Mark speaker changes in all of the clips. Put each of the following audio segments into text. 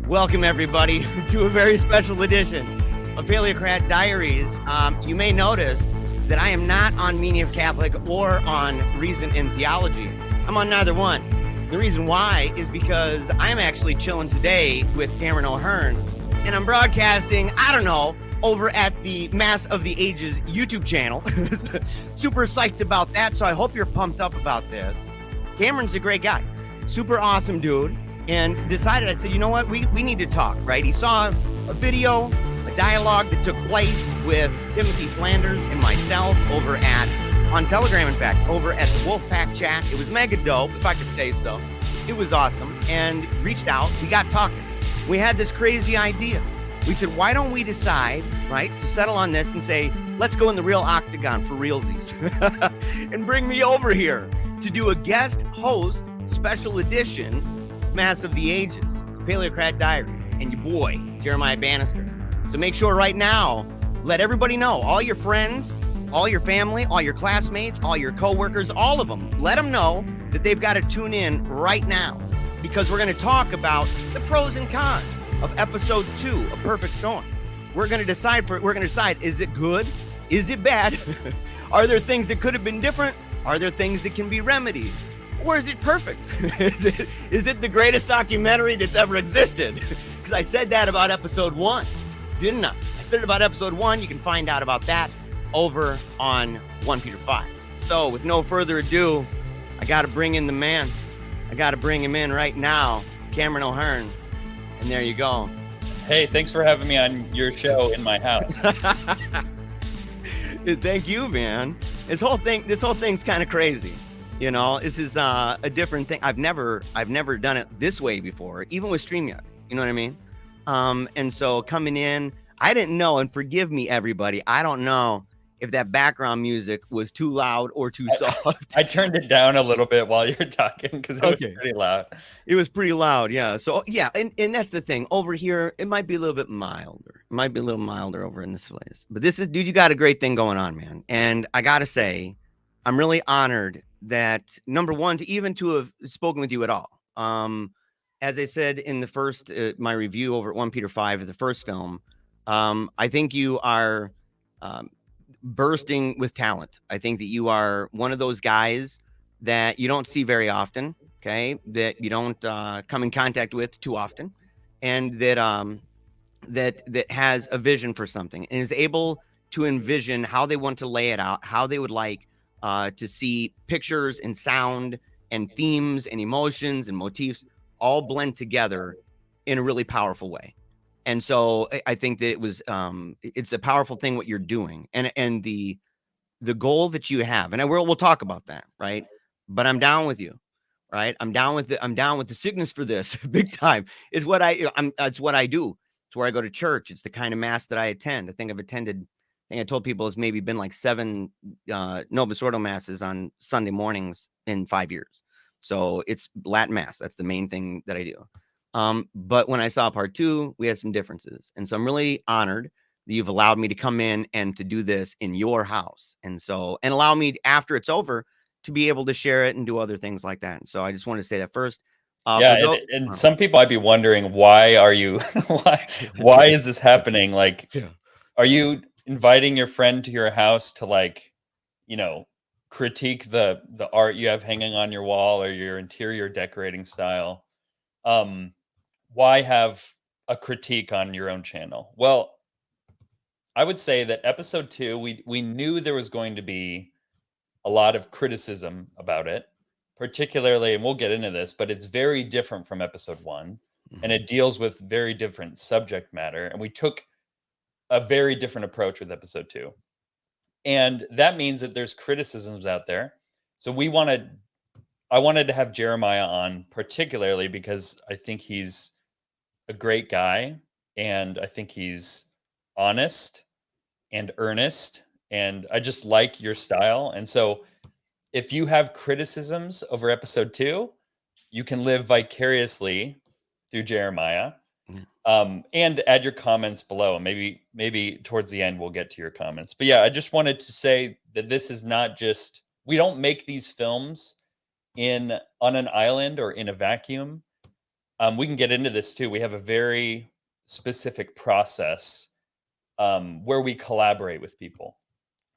Speaker 1: Welcome, everybody, to a very special edition of Paleocrat Diaries. You may notice that I am not on Meaning of Catholic or on Reason in Theology. I'm on neither one. The reason why is because I'm actually chilling today with Cameron O'Hearn, and I'm broadcasting, I don't know, over at the Mass of the Ages YouTube channel. Super psyched about that, so I hope you're pumped up about this. Cameron's a great guy, super awesome dude, and decided, I said, you know what, we need to talk, right? He saw a video, a dialogue that took place with Timothy Flanders and myself on Telegram, in fact, over at the Wolfpack chat. It was mega dope, if I could say so. It was awesome, and reached out, we got talking. We had this crazy idea. We said, why don't we decide, right, to settle on this and say, let's go in the real octagon for realsies and bring me over here to do a guest host special edition Mass of the Ages, Paleocrat Diaries, and your boy, Jeremiah Bannister. So make sure right now, let everybody know, all your friends, all your family, all your classmates, all your coworkers, all of them, let them know that they've got to tune in right now, because we're going to talk about the pros and cons of episode 2 of Perfect Storm. We're going to decide, is it good? Is it bad? Are there things that could have been different? Are there things that can be remedied? Or is it perfect? Is it the greatest documentary that's ever existed? Because I said that about episode 1, didn't I? I said it about episode 1. You can find out about that over on 1 Peter 5. So with no further ado, I got to bring in the man. I got to bring him in right now, Cameron O'Hearn. And there you go.
Speaker 2: Hey, thanks for having me on your show in my house.
Speaker 1: Thank you, man. This whole thing's kind of crazy. You know, this is a different thing. I've never done it this way before, even with StreamYard. You know what I mean? And so coming in, I didn't know, and forgive me, everybody, I don't know if that background music was too loud or too soft.
Speaker 2: I turned it down a little bit while you were talking because it was pretty loud.
Speaker 1: It was pretty loud, yeah. So, yeah, and that's the thing. Over here, it might be a little bit milder. It might be a little milder over in this place. But this is, dude, you got a great thing going on, man. And I got to say, I'm really honored that, number one, to have spoken with you at all. As I said in the first, my review over at 1 Peter 5 of the first film, I think you are bursting with talent. I think that you are one of those guys that you don't see very often, okay, that you don't come in contact with too often, and that that has a vision for something and is able to envision how they want to lay it out, how they would like to see pictures and sound and themes and emotions and motifs all blend together in a really powerful way. And so I think that it was it's a powerful thing what you're doing, and the goal that you have, and we'll talk about that, right? But I'm down with you, right? I'm down with the sickness for this big time. It's what it's what I do. It's where I go to church. It's the kind of mass that I attend. I think I told people it's maybe been like 7 Novus Ordo masses on Sunday mornings in 5 years. So it's Latin mass. That's the main thing that I do. But when I saw part 2, we had some differences. And so I'm really honored that you've allowed me to come in and to do this in your house. And allow me, after it's over, to be able to share it and do other things like that. And so I just want to say that first.
Speaker 2: And some people might be wondering, why are you, why is this happening? Like, Are you inviting your friend to your house to, like, you know, critique the art you have hanging on your wall or your interior decorating style? Why have a critique on your own channel? Well, I would say that episode 2, we knew there was going to be a lot of criticism about it, particularly, and we'll get into this, but it's very different from episode 1, and it deals with very different subject matter. And we took a very different approach with episode 2. And that means that there's criticisms out there. So I wanted to have Jeremiah on, particularly because I think he's a great guy, and I think he's honest and earnest, and I just like your style. And so if you have criticisms over episode 2, you can live vicariously through Jeremiah. And add your comments below. Maybe towards the end we'll get to your comments. But yeah, I just wanted to say that this is not just, we don't make these films on an island or in a vacuum. We can get into this too. We have a very specific process where we collaborate with people.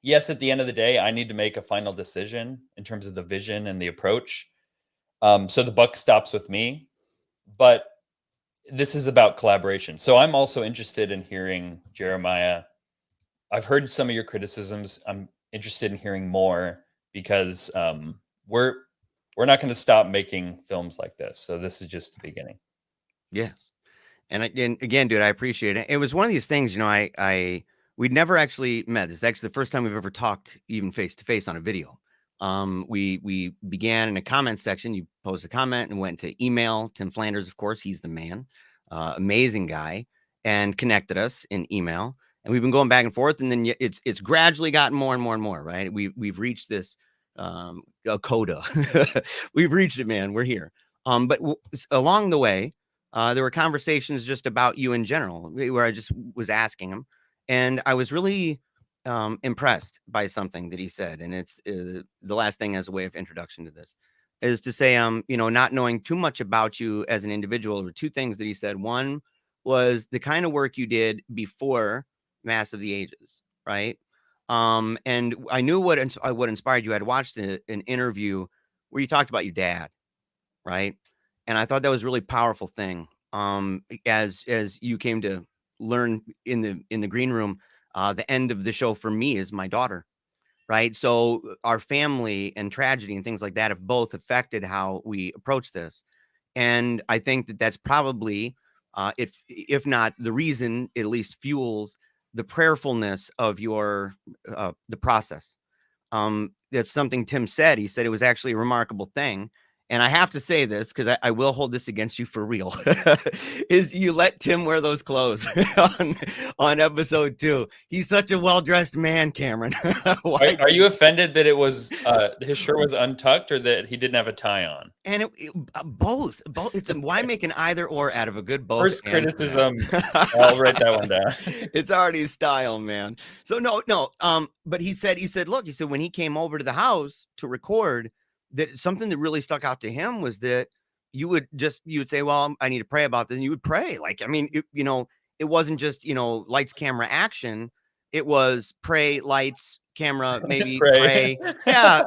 Speaker 2: Yes, at the end of the day, I need to make a final decision in terms of the vision and the approach. So the buck stops with me, but this is about collaboration. So I'm also interested in hearing, Jeremiah. I've heard some of your criticisms. I'm interested in hearing more because we're not going to stop making films like this. So this is just the beginning.
Speaker 1: Yes. And again, dude, I appreciate it. It was one of these things, we'd never actually met. This is actually the first time we've ever talked even face to face on a video. We began in a comment section. You posed a comment and went to email. Tim Flanders, of course, he's the man, amazing guy, and connected us in email. And we've been going back and forth, and then it's gradually gotten more and more and more. Right? We've reached this a coda. We've reached it, man. We're here. But along the way, there were conversations just about you in general, where I just was asking him, and I was really impressed by something that he said. And it's the last thing as a way of introduction to this is to say, not knowing too much about you as an individual. Or two things that he said. One was the kind of work you did before Mass of the Ages, right? And I knew what inspired you. I'd watched an interview where you talked about your dad, right? And I thought that was a really powerful thing. As you came to learn in the green room, the end of the show for me is my daughter, right? So our family and tragedy and things like that have both affected how we approach this. And I think that that's probably, if not the reason, it at least fuels the prayerfulness of your the process. That's something Tim said. He said it was actually a remarkable thing. And I have to say this because I will hold this against you for real, is you let Tim wear those clothes on episode 2. He's such a well-dressed man, Cameron.
Speaker 2: Are you offended that it was his shirt was untucked or that he didn't have a tie on?
Speaker 1: And both. It's why make an either or out of a good both?
Speaker 2: First criticism. I'll write that one down.
Speaker 1: It's already style, man. So no. But he said, look, when he came over to the house to record, that something that really stuck out to him was that you would say, well, I need to pray about this. And you would pray. Like, I mean, it wasn't just, lights, camera, action. It was pray, lights, camera, maybe pray. Yeah,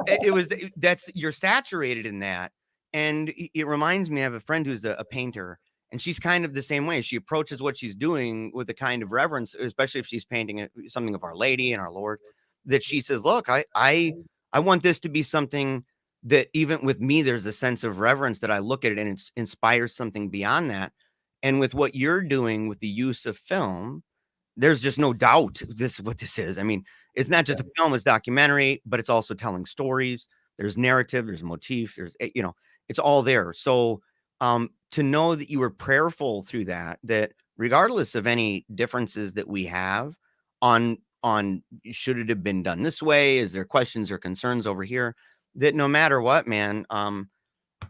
Speaker 1: you're saturated in that. And it reminds me, I have a friend who's a painter, and she's kind of the same way. She approaches what she's doing with a kind of reverence, especially if she's painting something of Our Lady and our Lord, that she says, look, I want this to be something that even with me, there's a sense of reverence that I look at it and it inspires something beyond that. And with what you're doing with the use of film, there's just no doubt this is what this is. I mean, it's not just a film, it's documentary, but it's also telling stories. There's narrative, there's motif, there's, it's all there. So to know that you were prayerful through that regardless of any differences that we have on should it have been done this way, is there questions or concerns over here, that no matter what, man, I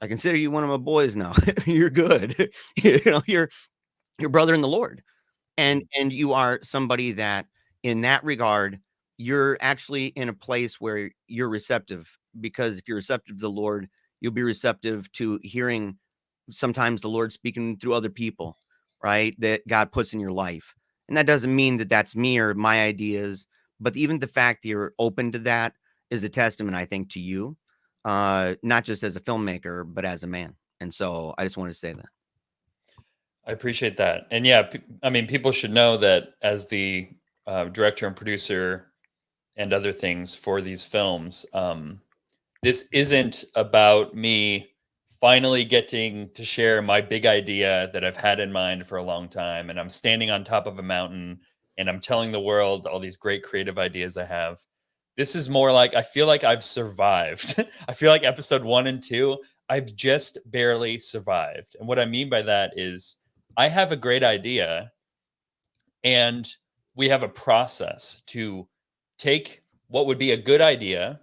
Speaker 1: consider you one of my boys now. You're good. You're brother in the Lord. And you are somebody that in that regard, you're actually in a place where you're receptive, because if you're receptive to the Lord, you'll be receptive to hearing sometimes the Lord speaking through other people, right? That God puts in your life. And that doesn't mean that that's me or my ideas, but even the fact that you're open to that is a testament, I think, to you, not just as a filmmaker, but as a man. And so I just want to say that.
Speaker 2: I appreciate that. And yeah, I mean, people should know that as the director and producer and other things for these films, this isn't about me finally getting to share my big idea that I've had in mind for a long time. And I'm standing on top of a mountain and I'm telling the world all these great creative ideas I have. This is more like, I feel like I've survived. I feel like episode 1 and 2, I've just barely survived. And what I mean by that is I have a great idea and we have a process to take what would be a good idea,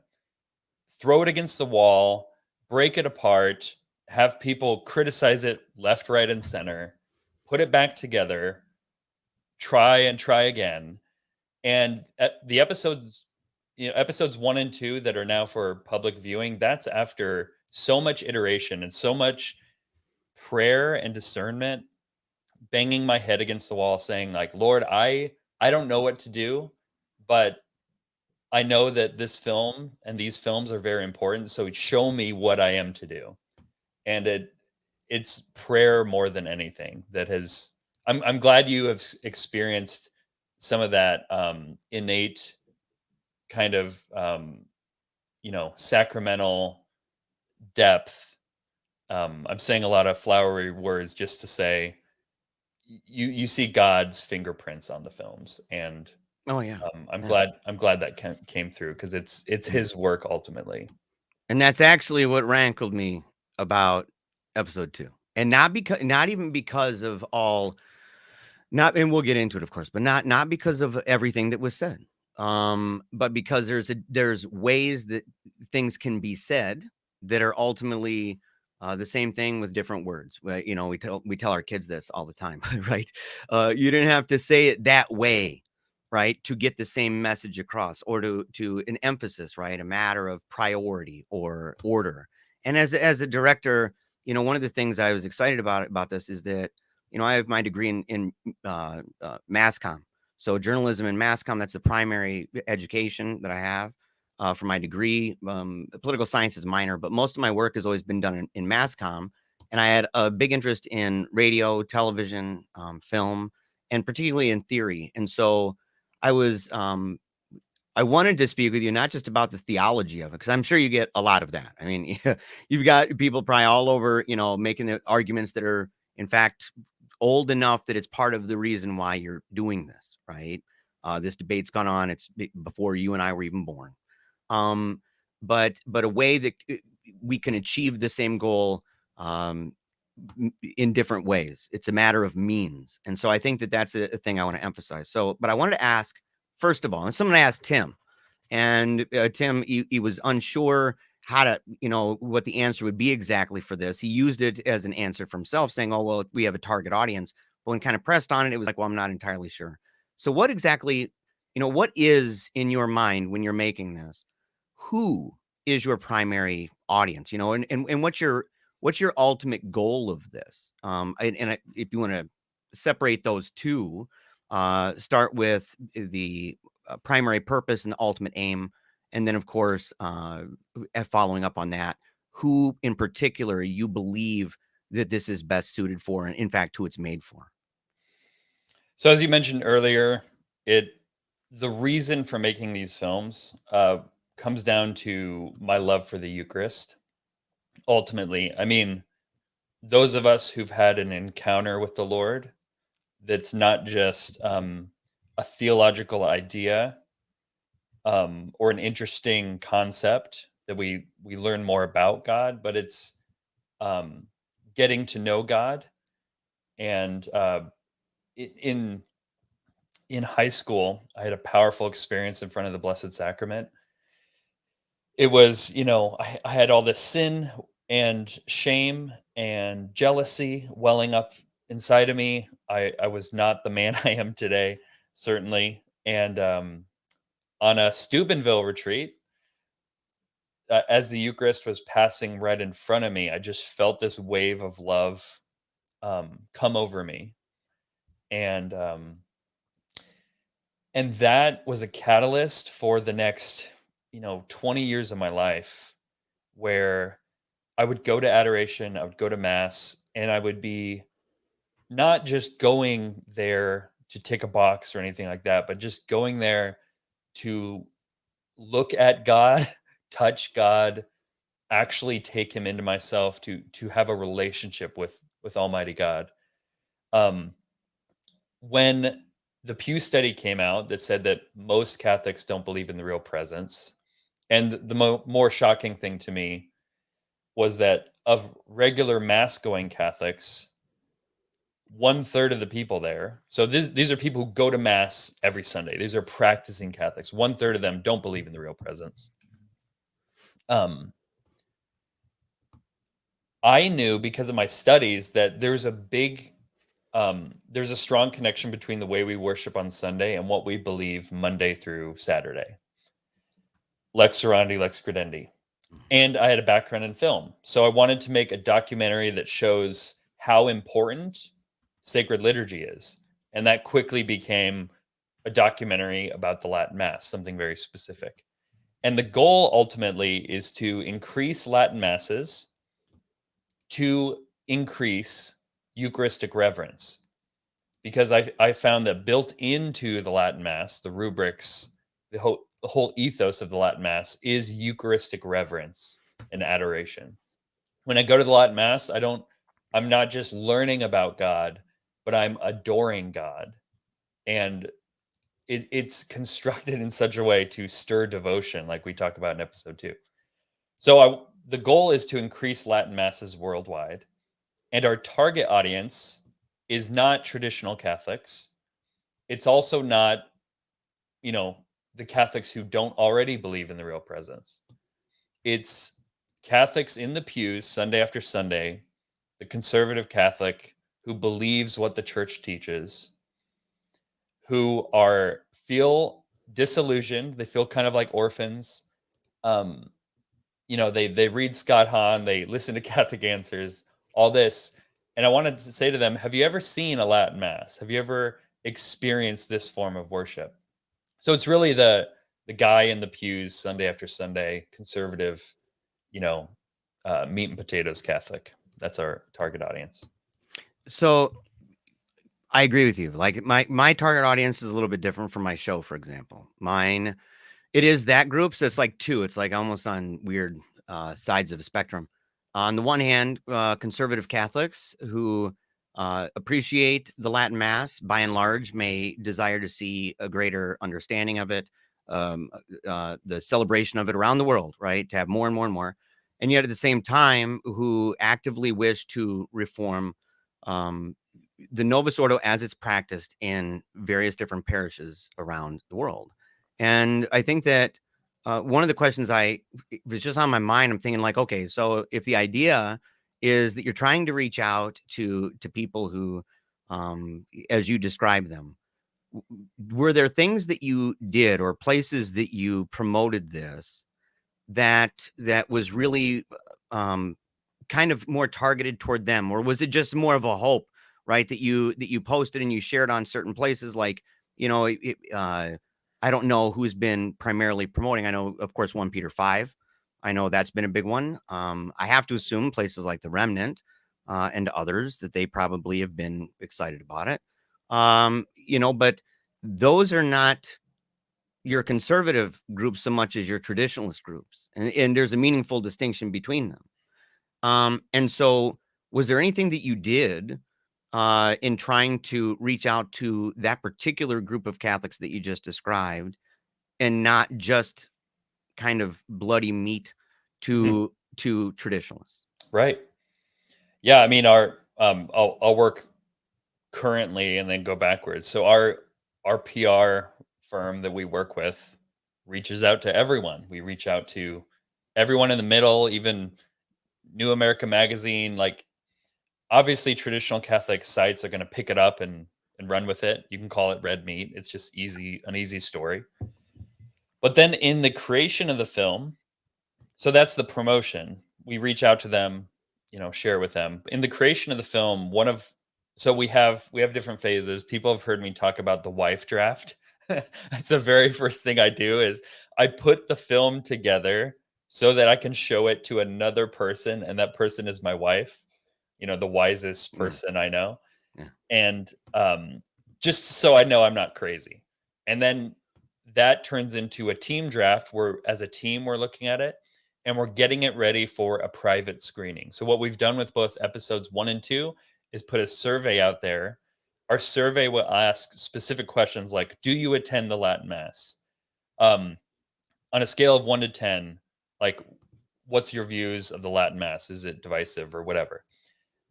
Speaker 2: throw it against the wall, break it apart, have people criticize it left, right, and center, put it back together, try and try again. And the episodes 1 and 2 that are now for public viewing, that's after so much iteration and so much prayer and discernment, banging my head against the wall saying like, Lord, I don't know what to do, but I know that this film and these films are very important, so show me what I am to do. And it's prayer more than anything that has. I'm glad you have experienced some of that innate kind of sacramental depth. I'm saying a lot of flowery words just to say you see God's fingerprints on the films, and
Speaker 1: Oh yeah.
Speaker 2: I'm
Speaker 1: Yeah.
Speaker 2: glad that came through, because it's His work ultimately.
Speaker 1: And that's actually what rankled me about episode 2. And not even because of all, not, and we'll get into it, of course, but not because of everything that was said. But because there's ways that things can be said that are ultimately the same thing with different words. You know, we tell our kids this all the time, right? You didn't have to say it that way, right, to get the same message across, or to an emphasis, right, a matter of priority or order. And as a director, you know, one of the things I was excited about this is that, you know, I have my degree in mass comm. So journalism and mass comm, that's the primary education that I have for my degree. Political science is minor, but most of my work has always been done in mass comm. And I had a big interest in radio, television, film, and particularly in theory. And so I was, I wanted to speak with you, not just about the theology of it, because I'm sure you get a lot of that. I mean, you've got people probably all over, you know, making the arguments that are, in fact, old enough that it's part of the reason why you're doing this, right? This debate's gone on. It's before you and I were even born. But a way that we can achieve the same goal in different ways. It's a matter of means. And so I think that that's a thing I want to emphasize. So, but I wanted to ask, first of all, and someone asked Tim, and Tim, he was unsure how to, you know, what the answer would be exactly for this. He used it as an answer for himself, saying, oh, well, we have a target audience. But when kind of pressed on it, it was like, well, I'm not entirely sure. So what exactly, you know, what is in your mind when you're making this? Who is your primary audience? You know, and what's your ultimate goal of this? If you want to separate those two, start with the primary purpose and the ultimate aim, and then of course following up on that, who in particular you believe that this is best suited for, and in fact who it's made for.
Speaker 2: So as you mentioned earlier, the reason for making these films comes down to my love for the Eucharist. Ultimately, I mean, those of us who've had an encounter with the Lord, that's not just a theological idea or an interesting concept that we learn more about God, but it's getting to know God. And in high school, I had a powerful experience in front of the Blessed Sacrament. It was, you know, I had all this sin and shame and jealousy welling up inside of me. I was not the man I am today, certainly. And on a Steubenville retreat, as the Eucharist was passing right in front of me, I just felt this wave of love come over me. And that was a catalyst for the next, 20 years of my life, where I would go to adoration, I would go to mass, and I would be not just going there to tick a box or anything like that, but just going there to look at God, touch God, actually take him into myself, to have a relationship with Almighty God. When the Pew study came out that said that most Catholics don't believe in the real presence, and the more shocking thing to me was that of regular mass going Catholics, 1/3 of the people there. So these are people who go to mass every Sunday. These are practicing Catholics. 1/3 of them don't believe in the real presence. I knew because of my studies that there's a strong connection between the way we worship on Sunday and what we believe Monday through Saturday. Lex Orandi Lex Credendi. And I had a background in film. So I wanted to make a documentary that shows how important sacred liturgy is. And that quickly became a documentary about the Latin Mass, something very specific. And the goal ultimately is to increase Latin Masses, to increase Eucharistic reverence. Because I found that built into the Latin Mass, the rubrics, the whole ethos of the Latin Mass is Eucharistic reverence and adoration. When I go to the Latin Mass, I'm not just learning about God, but I'm adoring God. And it's constructed in such a way to stir devotion, like we talked about in episode 2. So the goal is to increase Latin Masses worldwide. And our target audience is not traditional Catholics. It's also not, the Catholics who don't already believe in the real presence. It's Catholics in the pews Sunday after Sunday, the conservative Catholic who believes what the church teaches, who feel disillusioned. They feel kind of like orphans. They read Scott Hahn, they listen to Catholic Answers, all this. And I wanted to say to them, have you ever seen a Latin Mass? Have you ever experienced this form of worship? So it's really the guy in the pews Sunday after Sunday, conservative, meat and potatoes Catholic. That's our target audience.
Speaker 1: So I agree with you. Like my target audience is a little bit different from my show, for example. Mine, it is that group. So it's like two. It's like almost on weird sides of a spectrum. On the one hand, conservative Catholics who appreciate the Latin Mass, by and large, may desire to see a greater understanding of it, the celebration of it around the world, right? To have more and more and more. And yet at the same time, who actively wish to reform the Novus Ordo as it's practiced in various different parishes around the world. And I think that one of the questions was just on my mind, I'm thinking like, okay, so if the idea is that you're trying to reach out to people who, as you describe them, were there things that you did or places that you promoted this that was really kind of more targeted toward them, or was it just more of a hope, right, that you posted and you shared on certain places, like, I don't know who's been primarily promoting. I know, of course, 1 Peter 5. I know that's been a big one. I have to assume places like the Remnant and others that they probably have been excited about it. But those are not your conservative groups so much as your traditionalist groups, and there's a meaningful distinction between them. And so, was there anything that you did in trying to reach out to that particular group of Catholics that you just described, and not just kind of bloody meat to traditionalists?
Speaker 2: Right. Yeah. I mean, I'll work currently and then go backwards. So our PR firm that we work with reaches out to everyone. We reach out to everyone in the middle, even New America Magazine. Like, obviously traditional Catholic sites are going to pick it up and run with it. You can call it red meat. It's just an easy story. But then in the creation of the film, so that's the promotion. We reach out to them, share with them. In the creation of the film, so we have different phases. People have heard me talk about the wife draft. That's the very first thing I do is I put the film together so that I can show it to another person, and that person is my wife. The wisest person I know.
Speaker 1: Yeah.
Speaker 2: And just so I know I'm not crazy. And then that turns into a team draft where as a team we're looking at it and we're getting it ready for a private screening. So what we've done with both episodes 1 and 2 is put a survey out there. Our survey will ask specific questions like, do you attend the Latin Mass? On a scale of 1 to 10, like, what's your views of the Latin Mass? Is it divisive or whatever?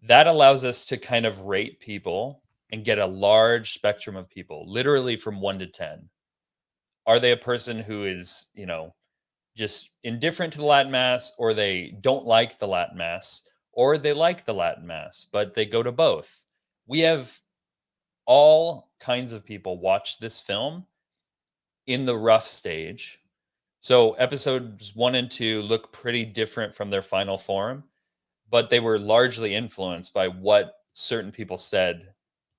Speaker 2: That allows us to kind of rate people and get a large spectrum of people, literally from 1 to 10. Are they a person who is, just indifferent to the Latin Mass, or they don't like the Latin Mass, or they like the Latin Mass, but they go to both? We have all kinds of people watch this film in the rough stage. So episodes 1 and 2 look pretty different from their final form, but they were largely influenced by what certain people said,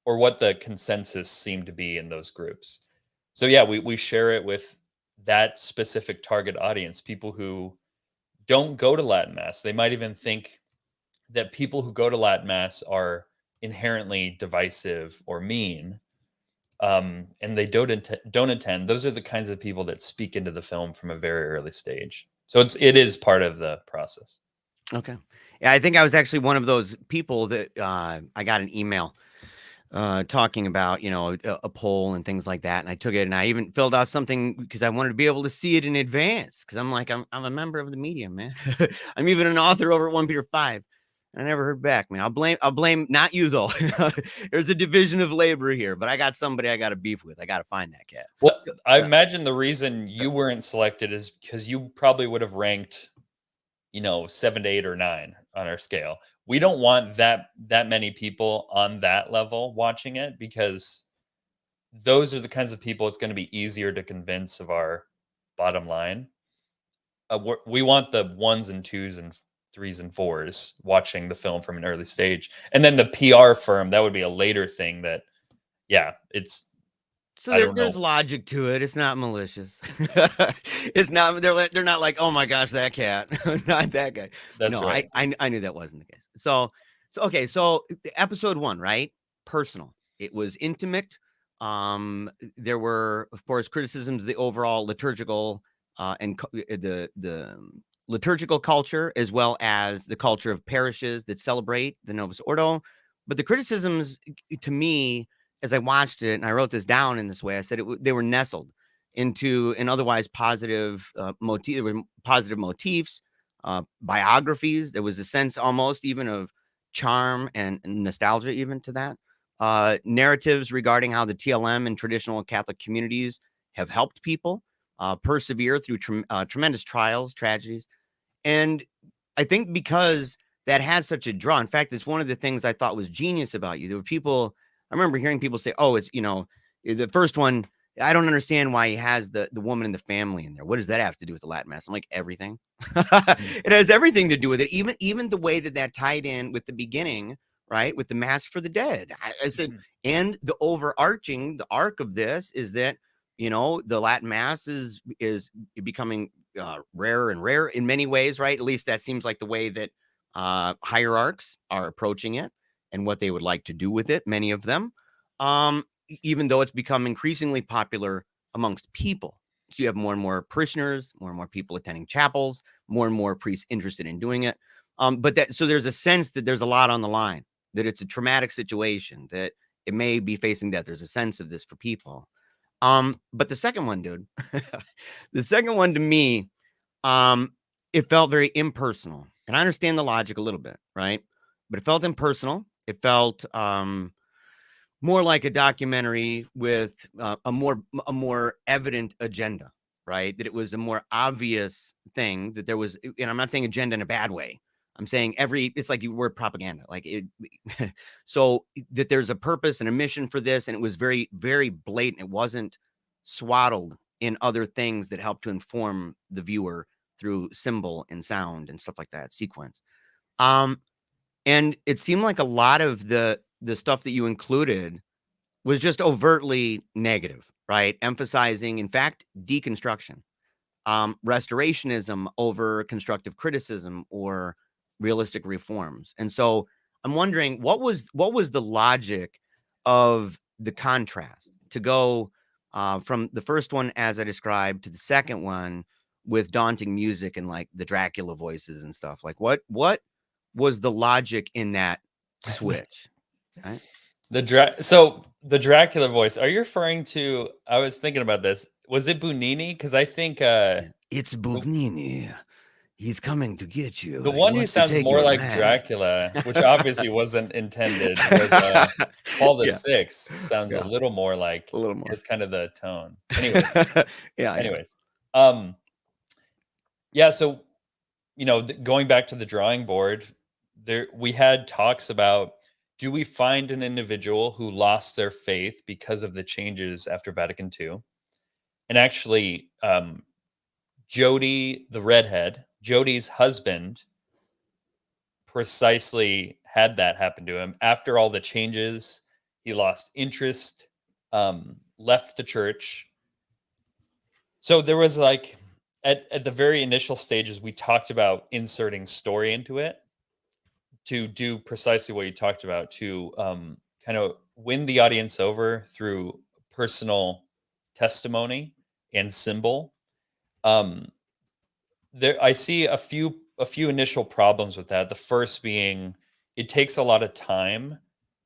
Speaker 2: or what the consensus seemed to be in those groups. So yeah, we share it with that specific target audience, people who don't go to Latin Mass. They might even think that people who go to Latin Mass are inherently divisive or mean, and they don't attend. Those are the kinds of people that speak into the film from a very early stage. So it is part of the process.
Speaker 1: Okay. Yeah, I think I was actually one of those people that I got an email talking about, a poll and things like that. And I took it and I even filled out something because I wanted to be able to see it in advance. Cause I'm like, I'm a member of the media, man. I'm even an author over at 1 Peter 5. I never heard back, man. I'll blame not you though. There's a division of labor here, but I got somebody I got to beef with. I got to find that cat.
Speaker 2: Well, I imagine the reason you weren't selected is because you probably would have ranked, 7 to 8 or 9 on our scale. We don't want that many people on that level watching it, because those are the kinds of people it's going to be easier to convince of our bottom line. We want the 1s and 2s and 3s and 4s watching the film from an early stage, and then the PR firm, that would be a later thing. That, yeah, it's.
Speaker 1: So there's logic to it. It's not malicious. It's not. They're not like, oh my gosh, that cat, not that guy.
Speaker 2: That's right.
Speaker 1: I knew that wasn't the case. So okay. So episode 1, right? Personal. It was intimate. There were, of course, criticisms of the overall liturgical and the liturgical culture, as well as the culture of parishes that celebrate the Novus Ordo. But the criticisms, to me, as I watched it, and I wrote this down in this way, I said they were nestled into an otherwise positive motif. There were positive motifs, biographies. There was a sense almost even of charm and nostalgia even to that. Narratives regarding how the TLM and traditional Catholic communities have helped people persevere through tremendous trials, tragedies. And I think because that has such a draw, in fact, it's one of the things I thought was genius about you. There were people, I remember hearing people say, oh, it's, the first one, I don't understand why he has the woman in the family in there. What does that have to do with the Latin Mass? I'm like, everything. It has everything to do with it. Even the way that tied in with the beginning, right? With the Mass for the Dead. I said, and the overarching, the arc of this is that, the Latin Mass is becoming rarer and rarer in many ways, right? At least that seems like the way that hierarchs are approaching it and what they would like to do with it, many of them, even though it's become increasingly popular amongst people. So you have more and more parishioners, more and more people attending chapels, more and more priests interested in doing it. So there's a sense that there's a lot on the line, that it's a traumatic situation, that it may be facing death. There's a sense of this for people. But the second one, dude, the second one to me, it felt very impersonal. And I understand the logic a little bit, right? But it felt impersonal. It felt more like a documentary with a more evident agenda, right? That it was a more obvious thing, that there was, and I'm not saying agenda in a bad way. I'm saying it's like you word propaganda, like it. So that there's a purpose and a mission for this, and it was very, very blatant. It wasn't swaddled in other things that help to inform the viewer through symbol and sound and stuff like that, sequence. And it seemed like a lot of the stuff that you included was just overtly negative, right? Emphasizing, in fact, deconstruction, restorationism over constructive criticism or realistic reforms. And so I'm wondering, what was the logic of the contrast to go from the first one, as I described, to the second one with daunting music and like the Dracula voices and stuff? Like what was the logic in that switch? Right?
Speaker 2: So the Dracula voice, are you referring to, I was thinking about this, was it Bugnini? Because I think
Speaker 1: it's Bugnini. He's coming to get you.
Speaker 2: The one who sounds more like Dracula, which obviously wasn't intended, was Paul the Sixth. Sounds a little more like, is kind of the tone. Anyways, so going back to the drawing board, we had talks about, do we find an individual who lost their faith because of the changes after Vatican II? And actually, Jody, the redhead, Jody's husband, precisely had that happen to him. After all the changes, he lost interest, left the church. So there was like, at the very initial stages, we talked about inserting story into it to do precisely what you talked about, to kind of win the audience over through personal testimony and symbol. I see a few initial problems with that. The first being, it takes a lot of time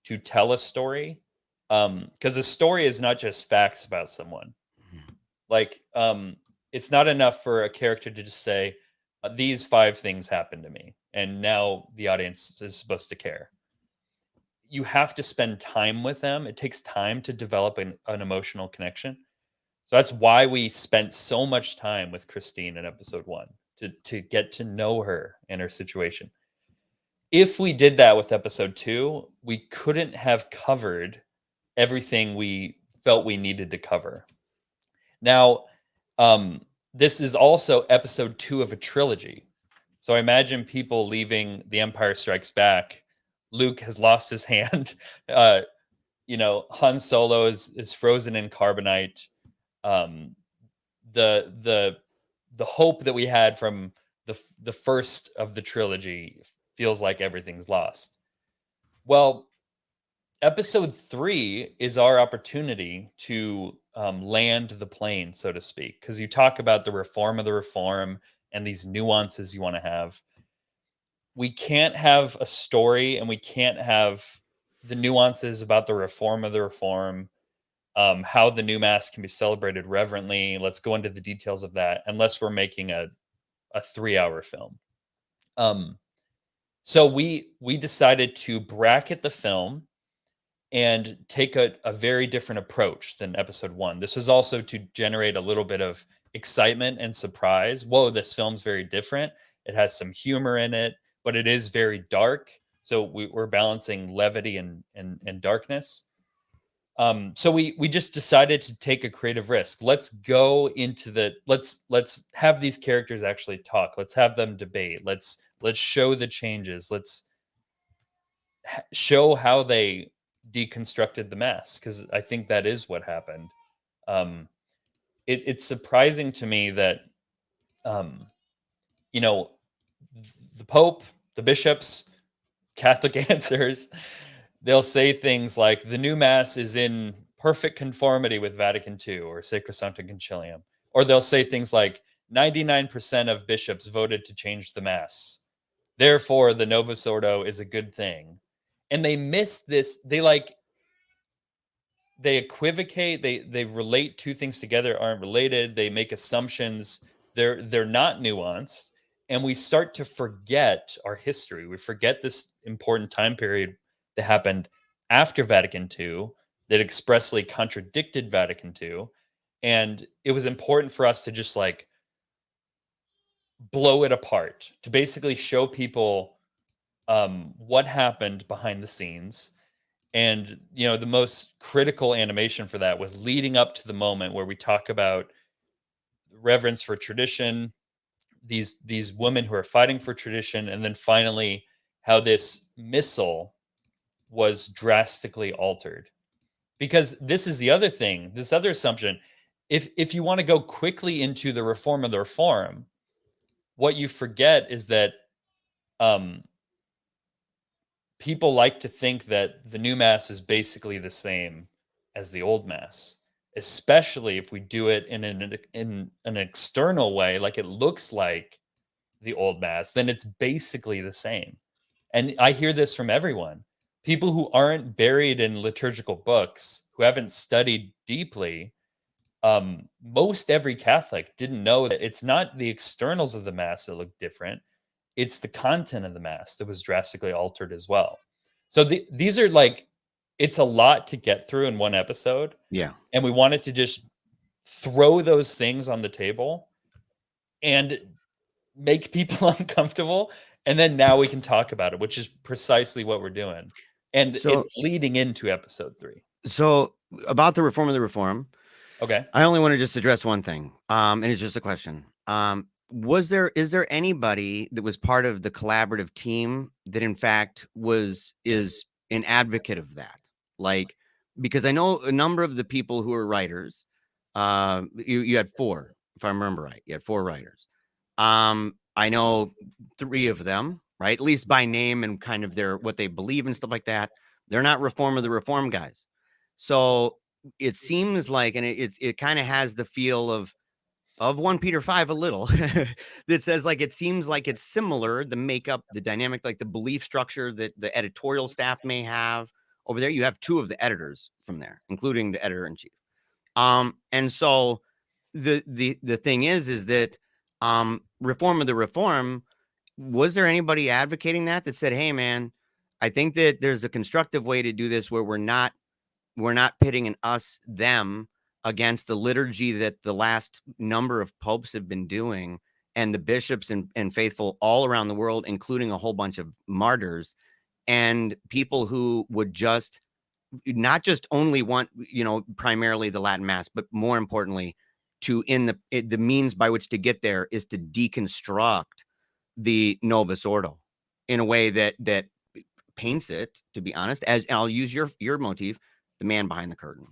Speaker 2: to tell a story, because a story is not just facts about someone. Like, it's not enough for a character to just say, these 5 things happened to me, and now the audience is supposed to care. You have to spend time with them. It takes time to develop an emotional connection. So that's why we spent so much time with Christine in episode 1, to get to know her and her situation. If we did that with episode 2, we couldn't have covered everything we felt we needed to cover. Now, this is also episode 2 of a trilogy. So I imagine people leaving The Empire Strikes Back. Luke has lost his hand. Han Solo is frozen in carbonite. The hope that we had from the first of the trilogy feels like everything's lost. Well, episode 3 is our opportunity to land the plane, so to speak, because you talk about the reform of the reform and these nuances you want to have. We can't have a story, and we can't have the nuances about the reform of the reform, how the new mass can be celebrated reverently. Let's go into the details of that, unless we're making a 3-hour film. So we decided to bracket the film and take a very different approach than episode 1. This was also to generate a little bit of excitement and surprise. Whoa, this film's very different. It has some humor in it, but it is very dark. So we're balancing levity and darkness. So we just decided to take a creative risk. Let's go into let's have these characters actually talk. Let's have them debate. Let's show the changes. Let's show how they deconstructed the mass, because I think that is what happened. It's surprising to me that the Pope, the bishops, Catholic answers, they'll say things like the new mass is in perfect conformity with Vatican II or Sacrosanctum Concilium, or they'll say things like 99% of bishops voted to change the mass, therefore the Novus Ordo is a good thing. And they miss this. They equivocate. They relate 2 things together, aren't related. They make assumptions. They're not nuanced, and we start to forget our history. We forget this important time period that happened after Vatican II that expressly contradicted Vatican II, and it was important for us to just blow it apart, to basically show people what happened behind the scenes. And the most critical animation for that was leading up to the moment where we talk about reverence for tradition, these women who are fighting for tradition, and then finally how this missal was drastically altered. Because this is the other thing, this other assumption. If you want to go quickly into the reform of the reform, what you forget is that people like to think that the new mass is basically the same as the old mass, especially if we do it in an external way, like it looks like the old mass, then it's basically the same. And I hear this from everyone. People who aren't buried in liturgical books, who haven't studied deeply, most every Catholic didn't know that it's not the externals of the mass that look different. It's the content of the mass that was drastically altered as well. So these are it's a lot to get through in one episode.
Speaker 1: Yeah.
Speaker 2: And we wanted to just throw those things on the table and make people uncomfortable. And then now we can talk about it, which is precisely what we're doing. And it's leading into episode 3.
Speaker 1: So about the reform of the reform.
Speaker 2: Okay.
Speaker 1: I only want to just address one thing. And it's just a question. is there anybody that was part of the collaborative team that in fact is an advocate of that? Like, because I know a number of the people who are writers, you had 4, if I remember right. You had 4 writers. I know 3 of them, right? At least by name and kind of what they believe and stuff like that. They're not Reform of the Reform guys. So it seems like, and it kind of has the feel of 1 Peter 5 a little, that says, like, it seems like it's similar, the makeup, the dynamic, like the belief structure that the editorial staff may have over there. You have 2 of the editors from there, including the editor in chief. And so the thing is that Reform of the Reform, was there anybody advocating that said, hey man, I think that there's a constructive way to do this where we're not pitting an us them against the liturgy that the last number of popes have been doing, and the bishops and faithful all around the world, including a whole bunch of martyrs and people who would just not just only want, primarily the Latin Mass, but more importantly, the means by which to get there is to deconstruct the Novus Ordo in a way that paints it, to be honest, as, and I'll use your motif, the man behind the curtain.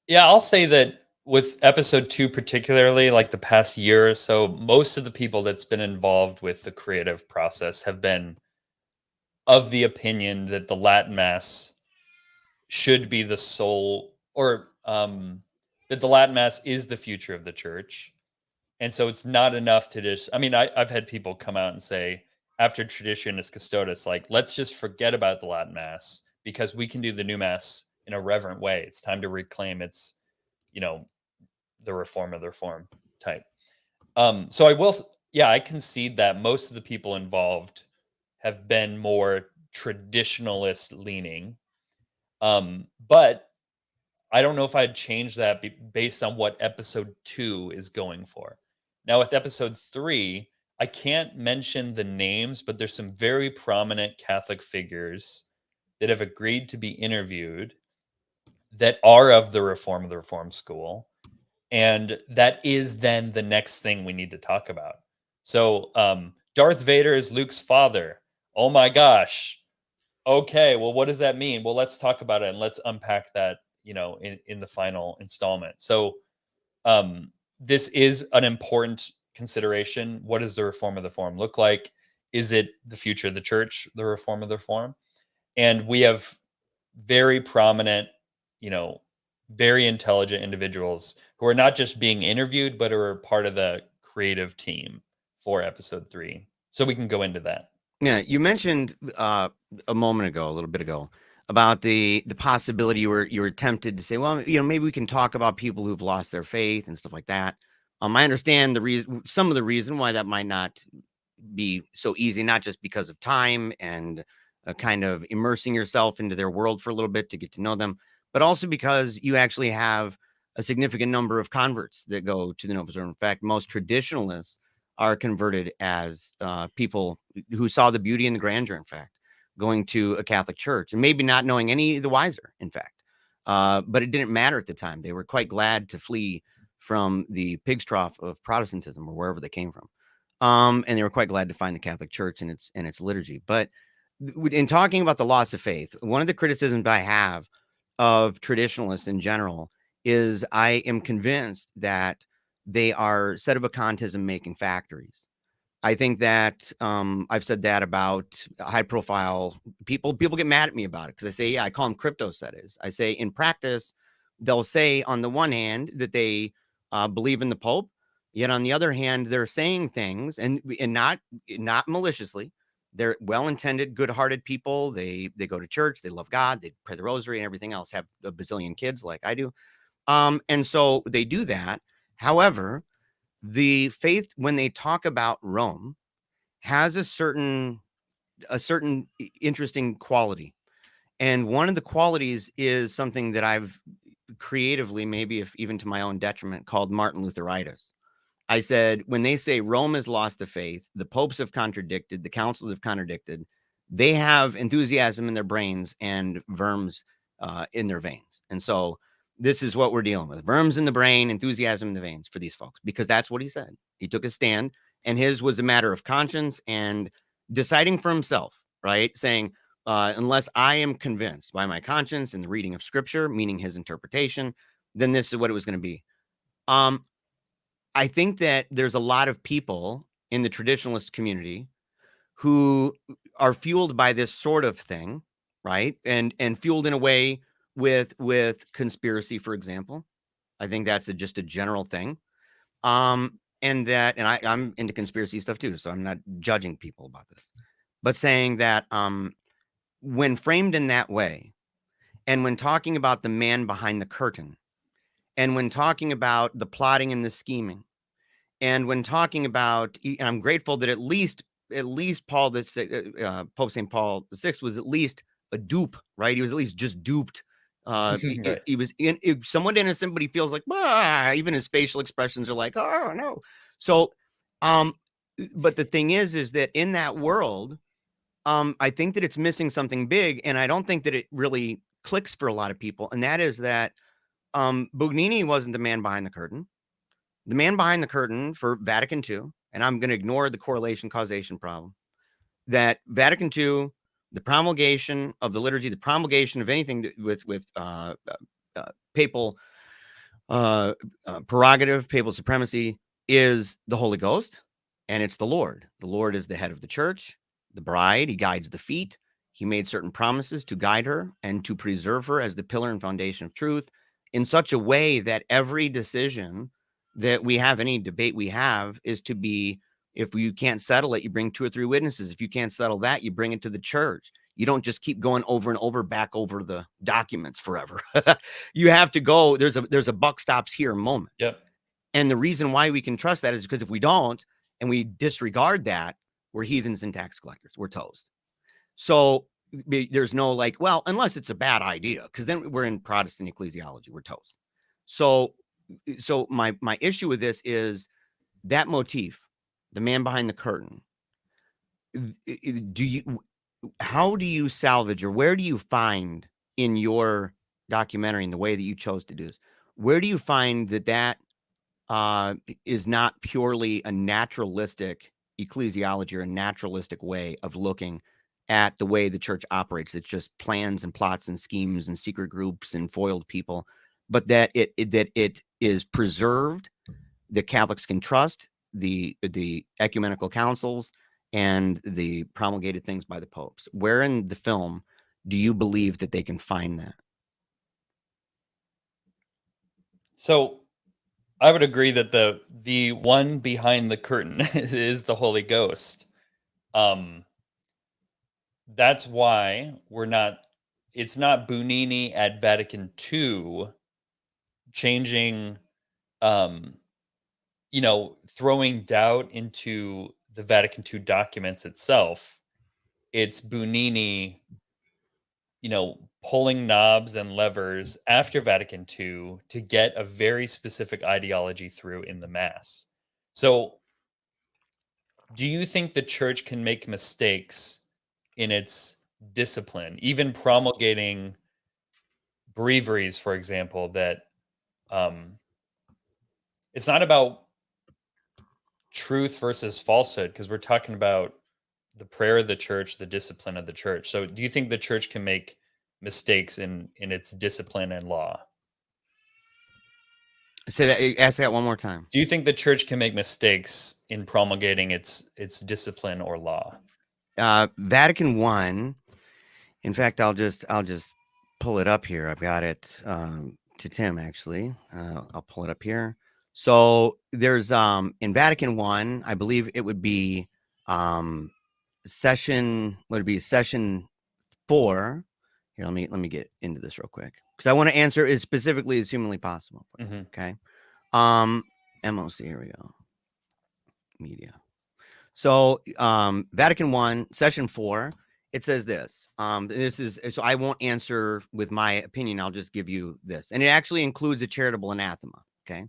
Speaker 2: Yeah, I'll say that with episode 2, particularly like the past year or so, most of the people that's been involved with the creative process have been of the opinion that the Latin Mass should be the sole, or that the Latin Mass is the future of the church. And so it's not enough to just, I mean, I've had people come out and say, after Traditionis Custodes, like, let's just forget about the Latin Mass because we can do the new Mass in a reverent way. It's time to reclaim its, the Reform of the Reform type. So I concede that most of the people involved have been more traditionalist leaning. But I don't know if I'd change that based on what episode 2 is going for. Now with episode 3, I can't mention the names, but there's some very prominent Catholic figures that have agreed to be interviewed that are of the Reform of the Reform school. And that is then the next thing we need to talk about. So Darth Vader is Luke's father. Oh my gosh. Okay, well, what does that mean? Well, let's talk about it and let's unpack that, in the final installment. So this is an important consideration. What does the Reform of the Reform look like? Is it the future of the church, the Reform of the Reform? And we have very prominent, very intelligent individuals who are not just being interviewed, but are part of the creative team for episode 3. So we can go into that.
Speaker 1: Yeah, you mentioned a little bit ago, about the possibility you were tempted to say, well, maybe we can talk about people who've lost their faith and stuff like that. I understand some of the reason why that might not be so easy, not just because of time and kind of immersing yourself into their world for a little bit to get to know them, but also because you actually have a significant number of converts that go to the Novus Ordo. In fact, most traditionalists are converted as people who saw the beauty and the grandeur, in fact, going to a Catholic church and maybe not knowing any the wiser, in fact. But it didn't matter at the time. They were quite glad to flee from the pig's trough of Protestantism or wherever they came from. And they were quite glad to find the Catholic Church and its liturgy. But in talking about the loss of faith, one of the criticisms I have of traditionalists in general is I am convinced that they are sedevacantism making factories. I think that I've said that about high profile people. People get mad at me about it because I say, yeah, I call them crypto sedes. I say in practice, they'll say on the one hand that they believe in the Pope, yet on the other hand, they're saying things and not maliciously. They're well-intended, good-hearted people. They go to church, they love God, they pray the rosary and everything else, have a bazillion kids like I do. And so they do that. However, the faith, when they talk about Rome, has a certain interesting quality. And one of the qualities is something that I've creatively, maybe if even to my own detriment, called Martin Lutheritis. I said, when they say Rome has lost the faith, the popes have contradicted, the councils have contradicted, they have enthusiasm in their brains and verms in their veins. And so this is what we're dealing with. Worms in the brain, enthusiasm in the veins for these folks, because that's what he said. He took a stand, and his was a matter of conscience and deciding for himself, right? Saying, unless I am convinced by my conscience and the reading of scripture, meaning his interpretation, then this is what it was going to be. I think that there's a lot of people in the traditionalist community who are fueled by this sort of thing, right? And fueled in a way with conspiracy, for example. I think that's just a general thing. And I'm into conspiracy stuff too, so I'm not judging people about this, but saying that when framed in that way, and when talking about the man behind the curtain, and when talking about the plotting and the scheming, and when talking about, and I'm grateful that at least Paul Pope St. Paul VI was at least a dupe, right? He was at least just duped.
Speaker 2: Right.
Speaker 1: He was somewhat innocent, but he feels like, even his facial expressions are like, oh no. So, but the thing is that in that world, I think that it's missing something big, and I don't think that it really clicks for a lot of people, and that is that Bugnini wasn't the man behind the curtain. The man behind the curtain for Vatican II, and I'm going to ignore the correlation causation problem, that Vatican II, the promulgation of the liturgy, the promulgation of anything with papal prerogative, papal supremacy, is the Holy Ghost, and it's the Lord. The Lord is the head of the church, the bride. He guides the feet. He made certain promises to guide her and to preserve her as the pillar and foundation of truth in such a way that every decision that we have, any debate we have, is to be, if you can't settle it, you bring 2 or 3 witnesses. If you can't settle that, you bring it to the church. You don't just keep going over and over, back over the documents forever. You have to go, there's a buck stops here moment.
Speaker 2: Yep.
Speaker 1: And the reason why we can trust that is because if we don't, and we disregard that, we're heathens and tax collectors. We're toast. So there's no like, well, unless it's a bad idea, because then we're in Protestant ecclesiology. We're toast. So my issue with this is that motif, the man behind the curtain. How do you salvage, or where do you find in your documentary, in the way that you chose to do this, where do you find that is not purely a naturalistic ecclesiology or a naturalistic way of looking at the way the church operates? It's just plans and plots and schemes and secret groups and foiled people, but that it is preserved. The Catholics can trust the ecumenical councils and the promulgated things by the popes. Where in the film do you believe that they can find that?
Speaker 2: So I would agree that the one behind the curtain is the Holy Ghost. That's why it's not Bugnini at Vatican II changing, throwing doubt into the Vatican II documents itself. It's Bugnini, pulling knobs and levers after Vatican II to get a very specific ideology through in the Mass. So do you think the church can make mistakes in its discipline, even promulgating breviaries, for example, that it's not about truth versus falsehood, because we're talking about the prayer of the church, the discipline of the church. So do you think the church can make mistakes in its discipline and law?
Speaker 1: Ask that one more time.
Speaker 2: Do you think the church can make mistakes in promulgating its discipline or law?
Speaker 1: Vatican I, in fact, I'll just pull it up here. I've got it to Tim, actually. I'll pull it up here. So there's in Vatican I believe it would be session 4. Here, let me get into this real quick, because I want to answer as specifically as humanly possible.
Speaker 2: Mm-hmm.
Speaker 1: Okay. MOC, here we go. Media. So Vatican I, session 4, it says this. So I won't answer with my opinion. I'll just give you this. And it actually includes a charitable anathema. Okay.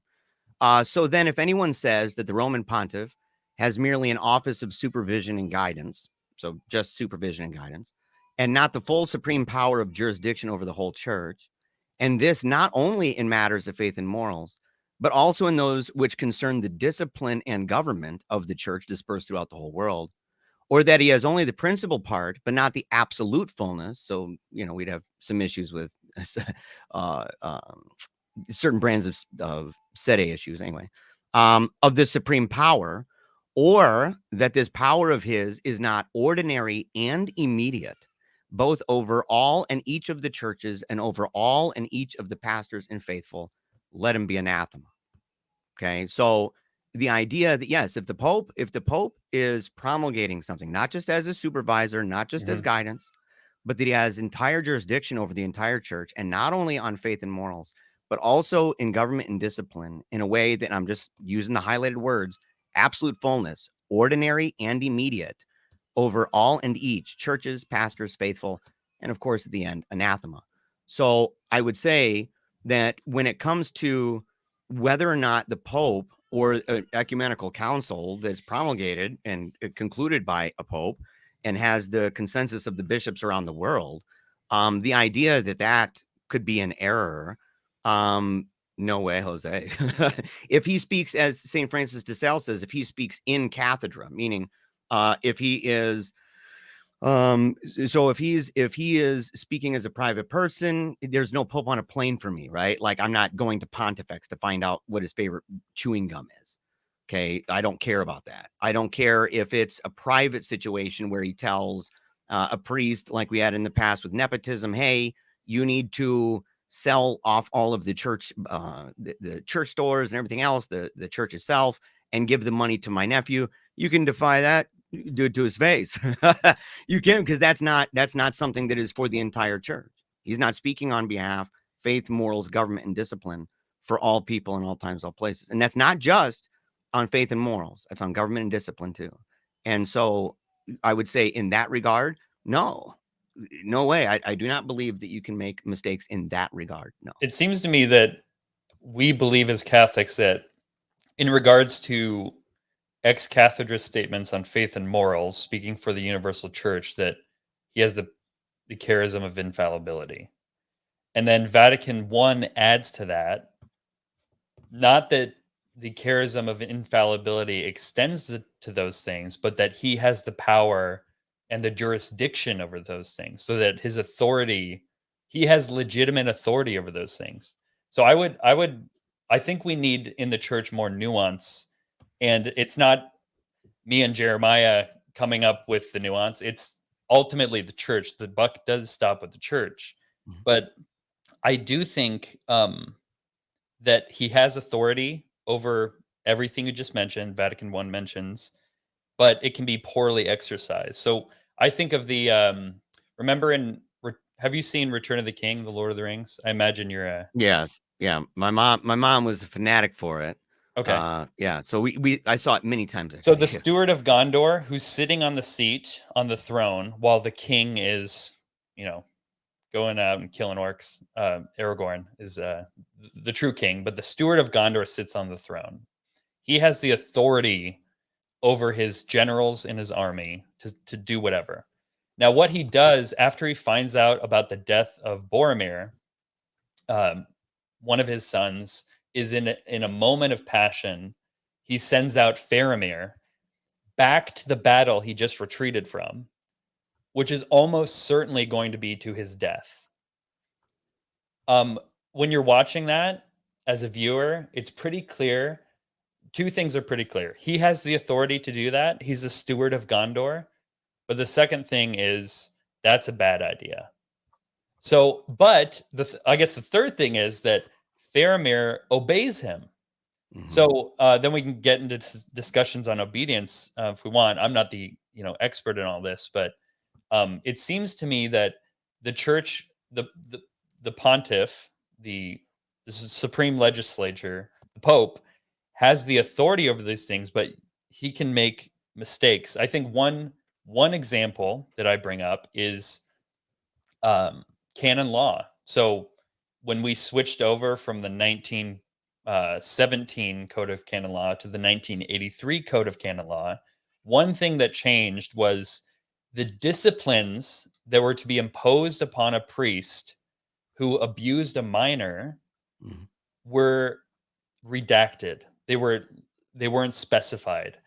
Speaker 1: So then if anyone says that the Roman pontiff has merely an office of supervision and guidance, so just supervision and guidance, and not the full supreme power of jurisdiction over the whole church, And this not only in matters of faith and morals, but also in those which concern the discipline and government of the church dispersed throughout the whole world, or that he has only the principal part, but not the absolute fullness. So, we'd have some issues with uh, certain brands of sede issues anyway, of the supreme power, or that this power of his is not ordinary and immediate, both over all and each of the churches and over all and each of the pastors and faithful, let him be anathema. Okay. So the idea that, yes, if the Pope is promulgating something, not just as a supervisor, not just as guidance, but that he has entire jurisdiction over the entire church, and not only on faith and morals, but also in government and discipline, in a way that, I'm just using the highlighted words, absolute fullness, ordinary and immediate, over all and each, churches, pastors, faithful, and of course, at the end, anathema. So I would say that when it comes to whether or not the Pope or an ecumenical council that's promulgated and concluded by a Pope and has the consensus of the bishops around the world, the idea that could be an error, no way, Jose. If he speaks, as St. Francis de Sales says, if he speaks in cathedra, meaning if he is so if he is speaking as a private person, there's no Pope on a plane for me, right? Like, I'm not going to Pontifex to find out what his favorite chewing gum is. Okay. I don't care about that. I don't care if it's a private situation where he tells a priest, like we had in the past with nepotism, hey, you need to sell off all of the church, the church stores and everything else, the church itself, and give the money to my nephew. You can defy that. Do it to his face. You can, because that's not something that is for the entire church. He's not speaking on behalf, faith, morals, government, and discipline for all people in all times, all places. And that's not just on faith and morals. That's on government and discipline too. And so I would say in that regard, no way. I do not believe that you can make mistakes in that regard. No.
Speaker 2: It seems to me that we believe as Catholics that in regards to ex cathedra statements on faith and morals, speaking for the universal church, that he has the charism of infallibility. And then Vatican I adds to that, not that the charism of infallibility extends to those things, but that he has the power and the jurisdiction over those things, so that his authority, he has legitimate authority over those things. So I think we need in the church more nuance. And it's not me and Jeremiah coming up with the nuance. It's ultimately the church. The buck does stop with the church. But I do think that he has authority over everything you just mentioned, Vatican I mentions, but it can be poorly exercised. So I think of the, have you seen Return of the King, The Lord of the Rings? I imagine you're a...
Speaker 1: Yes. Yeah. My mom was a fanatic for it.
Speaker 2: Okay.
Speaker 1: Yeah. So I saw it many times.
Speaker 2: So the steward of Gondor, who's sitting on the seat on the throne while the king is, going out and killing orcs. Aragorn is the true king, but the steward of Gondor sits on the throne. He has the authority over his generals in his army to do whatever. Now, what he does after he finds out about the death of Boromir, one of his sons, is in a moment of passion, he sends out Faramir back to the battle he just retreated from, which is almost certainly going to be to his death. When you're watching that as a viewer, it's pretty clear. Two things are pretty clear. He has the authority to do that. He's a steward of Gondor. But the second thing is, that's a bad idea. So, but I guess the third thing is that Faramir obeys him. Mm-hmm. So then we can get into discussions on obedience if we want. I'm not the expert in all this, but it seems to me that the church, the pontiff, the supreme legislature, the Pope, has the authority over these things, but he can make mistakes. I think one example that I bring up is canon law. So when we switched over from the 1917 Code of Canon Law to the 1983 Code of Canon Law, one thing that changed was the disciplines that were to be imposed upon a priest who abused a minor were redacted. They weren't specified.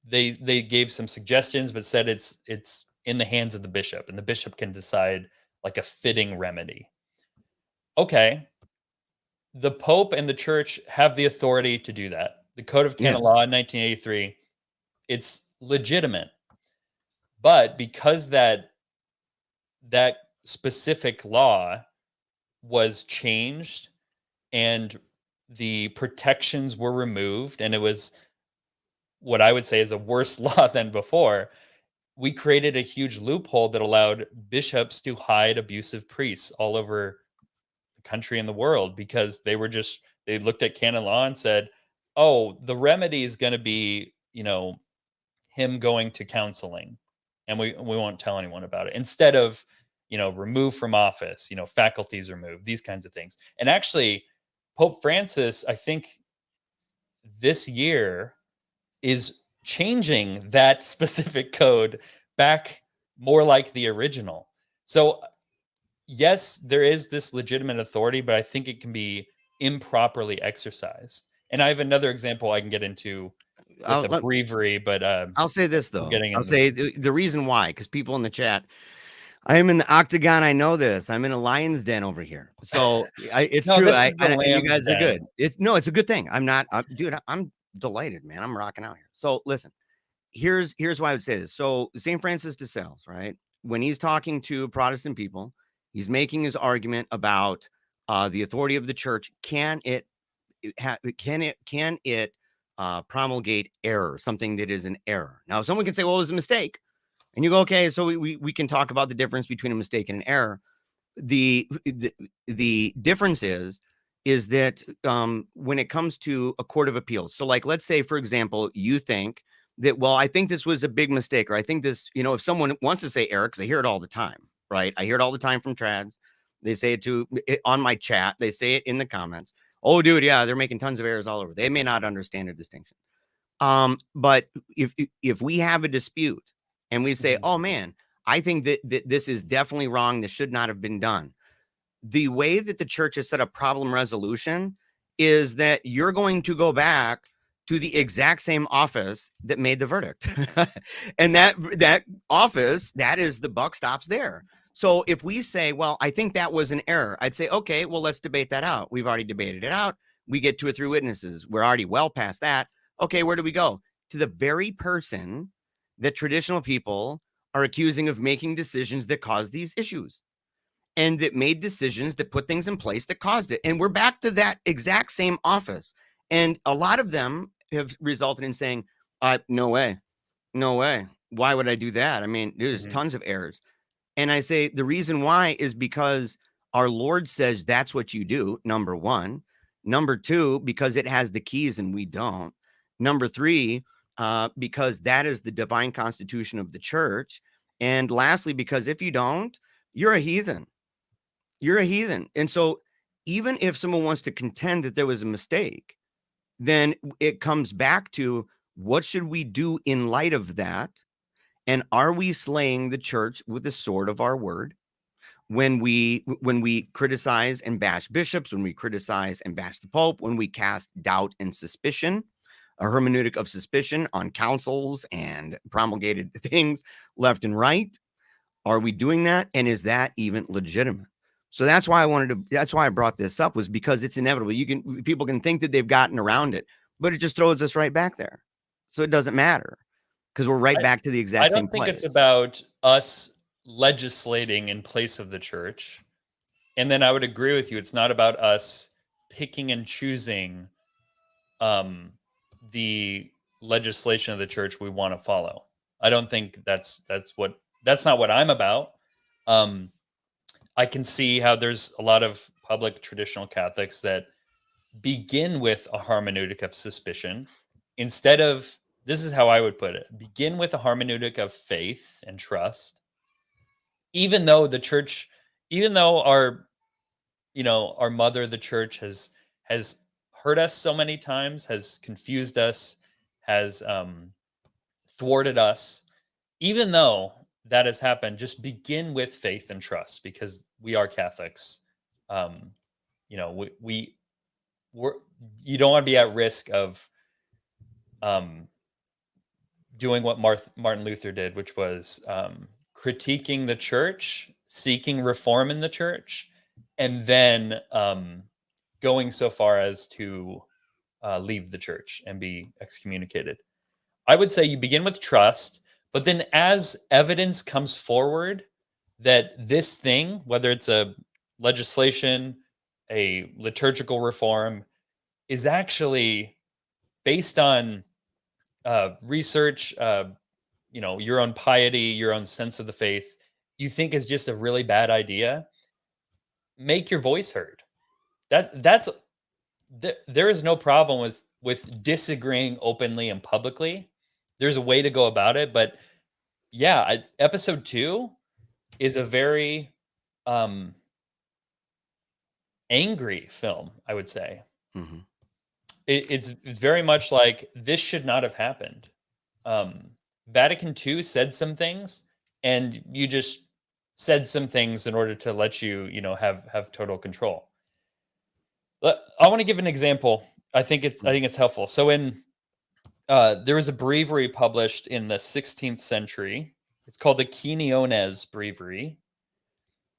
Speaker 2: They gave some suggestions, but said it's in the hands of the bishop, and the bishop can decide like a fitting remedy. Okay, the Pope and the Church have the authority to do that. The Code of Canon Law in 1983, it's legitimate, but because that specific law was changed and the protections were removed, and it was what I would say is a worse law than before, we created a huge loophole that allowed bishops to hide abusive priests all over the country and the world, because they looked at canon law and said, oh, the remedy is going to be, him going to counseling, and we won't tell anyone about it, instead of, removed from office, faculties removed, these kinds of things. And actually, Pope Francis, I think this year, is changing that specific code back more like the original. So yes, there is this legitimate authority, but I think it can be improperly exercised. And I have another example I can get into with a breviary, but
Speaker 1: I'll say this though.
Speaker 2: I'll say
Speaker 1: the reason why, because people in the chat, I am in the octagon. I know this. I'm in a lion's den over here. So it's true. And you guys are good. It's a good thing. Dude, I'm delighted, man. I'm rocking out here. So listen, here's why I would say this. So St. Francis de Sales, right? When he's talking to Protestant people, he's making his argument about the authority of the church. Can it promulgate error, something that is an error? Now, someone can say, well, it was a mistake. And you go, okay, so we can talk about the difference between a mistake and an error. The difference is that when it comes to a court of appeals, so like, let's say, for example, you think that, well, I think this was a big mistake, or I think this, if someone wants to say error, because I hear it all the time, right? I hear it all the time from trads. They say it on my chat. They say it in the comments. Oh, dude, yeah, they're making tons of errors all over. They may not understand a distinction. But if we have a dispute and we say, oh man, I think that this is definitely wrong, this should not have been done, the way that the church has set up problem resolution is that you're going to go back to the exact same office that made the verdict. And that office, that is, the buck stops there. So if we say, well, I think that was an error, I'd say, okay, well, let's debate that out. We've already debated it out. We get 2 or 3 witnesses. We're already well past that. Okay, where do we go? To the very person that traditional people are accusing of making decisions that cause these issues, and that made decisions that put things in place that caused it. And we're back to that exact same office. And a lot of them have resulted in saying, no way. Why would I do that? I mean, there's tons of errors. And I say the reason why is because our Lord says that's what you do, number one. Number two, because it has the keys and we don't. Number three, because that is the divine constitution of the church. And lastly, because if you don't, you're a heathen. You're a heathen. And so even if someone wants to contend that there was a mistake, then it comes back to, what should we do in light of that? And are we slaying the church with the sword of our word? When we criticize and bash bishops, when we criticize and bash the Pope, when we cast doubt and suspicion, a hermeneutic of suspicion on councils and promulgated things left and right, are we doing that? And is that even legitimate? So that's why I brought this up, was because it's inevitable. People can think that they've gotten around it, but it just throws us right back there. So it doesn't matter, because we're right back to the exact same place.
Speaker 2: I don't think it's about us legislating in place of the church. And then I would agree with you. It's not about us picking and choosing the legislation of the church we want to follow. I don't think that's not what I'm about. I can see how there's a lot of public traditional Catholics that begin with a hermeneutic of suspicion instead of, this is how I would put it, begin with a hermeneutic of faith and trust. Even though the church, even though our mother, the church, has hurt us so many times, has confused us, has thwarted us, even though that has happened, just begin with faith and trust, because we are Catholics. You know, we're you don't want to be at risk of doing what Martin Luther did, which was critiquing the church, seeking reform in the church, and then going so far as to leave the church and be excommunicated. I would say you begin with trust, but then as evidence comes forward that this thing, whether it's a legislation, a liturgical reform, is actually based on research, you know, your own piety, your own sense of the faith, you think is just a really bad idea, make your voice heard. There is no problem with disagreeing openly and publicly. There's a way to go about it, but yeah, episode 2 is a very angry film, I would say.
Speaker 1: Mm-hmm.
Speaker 2: It's very much like, this should not have happened. Vatican II said some things, and you just said some things in order to let you know, have total control. I want to give an example. I think it's helpful. So there was a breviary published in the 16th century. It's called the Quinones Breviary,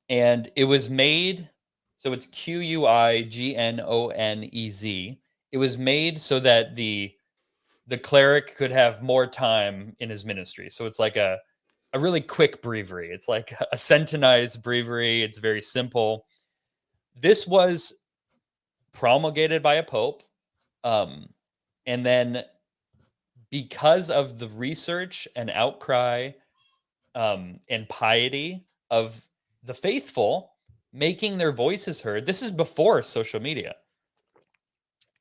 Speaker 2: and it was made. So it's Quignonez. It was made so that the cleric could have more time in his ministry. So it's like a really quick breviary. It's like a centenized breviary. It's very simple. This was promulgated by a pope. And then because of the research and outcry and piety of the faithful making their voices heard, this is before social media.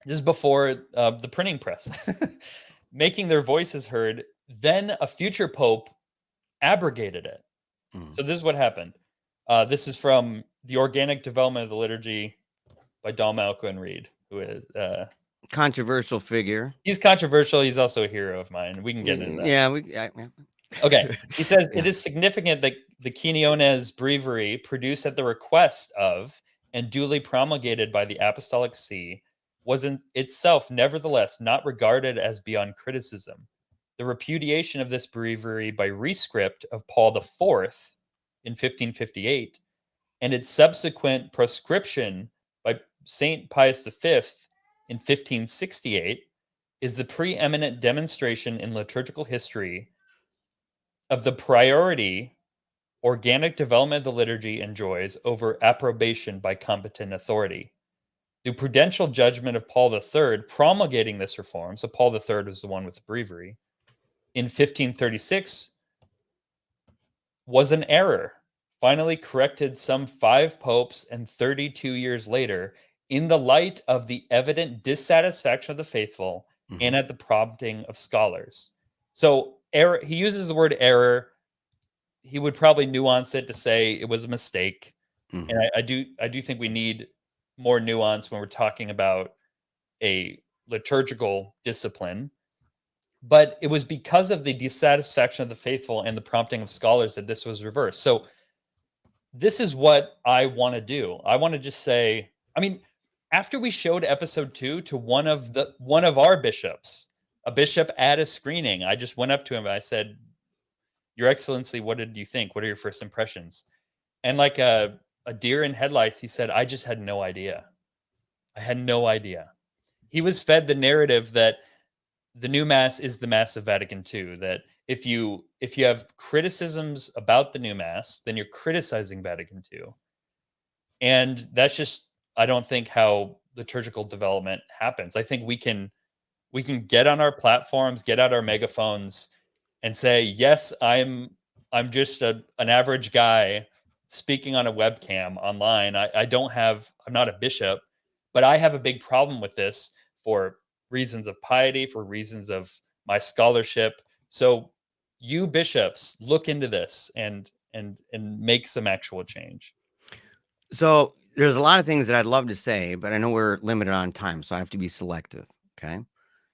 Speaker 2: This is before the printing press. Making their voices heard, then a future pope abrogated it. So this is what happened. This is from The Organic Development of the Liturgy by Dalmalco and Reed, who is
Speaker 1: controversial figure.
Speaker 2: He's controversial. He's also a hero of mine. We can get into that.
Speaker 1: Yeah.
Speaker 2: Okay. He says, it is significant that the Quinones Breviary, produced at the request of and duly promulgated by the Apostolic See, was in itself nevertheless not regarded as beyond criticism. The repudiation of this breviary by rescript of Paul IV in 1558, and its subsequent proscription by St. Pius V in 1568, is the preeminent demonstration in liturgical history of the priority organic development of the liturgy enjoys over approbation by competent authority. The prudential judgment of Paul III promulgating this reform, so Paul III was the one with the breviary, in 1536 was an error, finally corrected some 5 popes and 32 years later, in the light of the evident dissatisfaction of the faithful and at the prompting of scholars. So error, he uses the word error. He would probably nuance it to say it was a mistake. And I do think we need more nuance when we're talking about a liturgical discipline. But it was because of the dissatisfaction of the faithful and the prompting of scholars that this was reversed. So this is what I want to do. I want to just say, I mean, after we showed episode 2 to one of our bishops, a bishop at a screening, I just went up to him and I said, "Your Excellency, what did you think? What are your first impressions?" And like a deer in headlights, he said, "I just had no idea. I had no idea." He was fed the narrative that the new Mass is the Mass of Vatican II, that if you have criticisms about the new Mass, then you're criticizing Vatican II. And that's just, I don't think, how liturgical development happens. I think we can get on our platforms, get out our megaphones and say, yes, I'm just an average guy speaking on a webcam online. I'm not a bishop, but I have a big problem with this for reasons of piety, for reasons of my scholarship. So you bishops, look into this and make some actual change.
Speaker 1: So there's a lot of things that I'd love to say, but I know we're limited on time, so I have to be selective. Okay.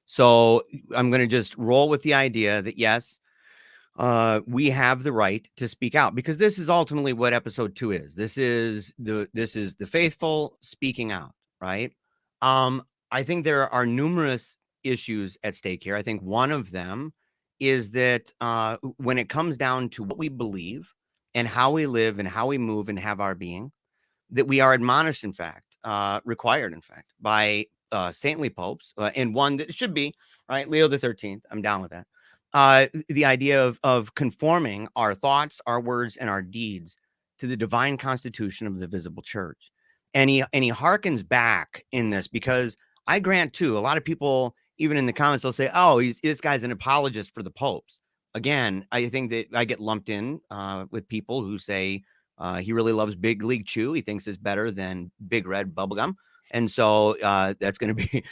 Speaker 1: So I'm going to just roll with the idea that yes, we have the right to speak out, because this is ultimately what episode 2 is. This is the faithful speaking out, right? I think there are numerous issues at stake here. I think one of them is that when it comes down to what we believe and how we live and how we move and have our being, that we are admonished, in fact, required, in fact, by saintly popes, and one that should be, right, Leo the 13th. I'm down with that. The idea of conforming our thoughts, our words, and our deeds to the divine constitution of the visible church. And he harkens back in this, because I grant too, a lot of people, even in the comments, they'll say, "Oh, this guy's an apologist for the popes." Again, I think that I get lumped in with people who say he really loves Big League Chew. He thinks it's better than Big Red Bubblegum. And so that's going to be,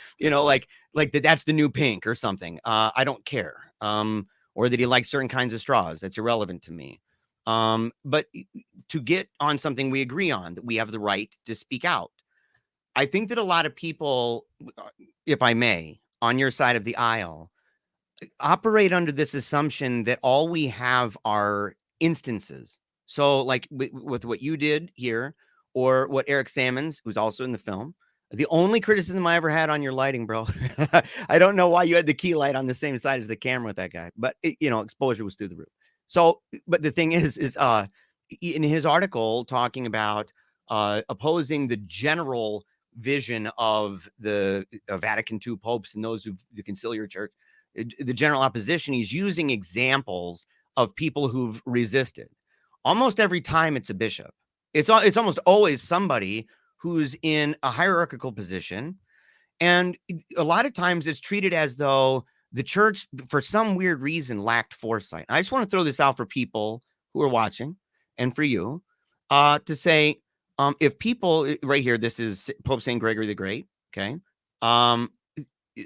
Speaker 1: like that's the new pink or something. I don't care. Or that he likes certain kinds of straws. That's irrelevant to me. But to get on something we agree on, that we have the right to speak out. I think that a lot of people, if I may, on your side of the aisle, operate under this assumption that all we have are instances. So like with what you did here, or what Eric Sammons, who's also in the film, the only criticism I ever had on your lighting, bro, I don't know why you had the key light on the same side as the camera with that guy, but exposure was through the roof. So, but the thing is in his article talking about opposing the general vision of the Vatican II popes and those of the conciliar church, the general opposition, he's using examples of people who've resisted. Almost every time it's a bishop. It's almost always somebody who's in a hierarchical position. And a lot of times it's treated as though the church, for some weird reason, lacked foresight. I just want to throw this out for people who are watching and for you to say, if people right here, this is Pope St. Gregory the Great. Okay.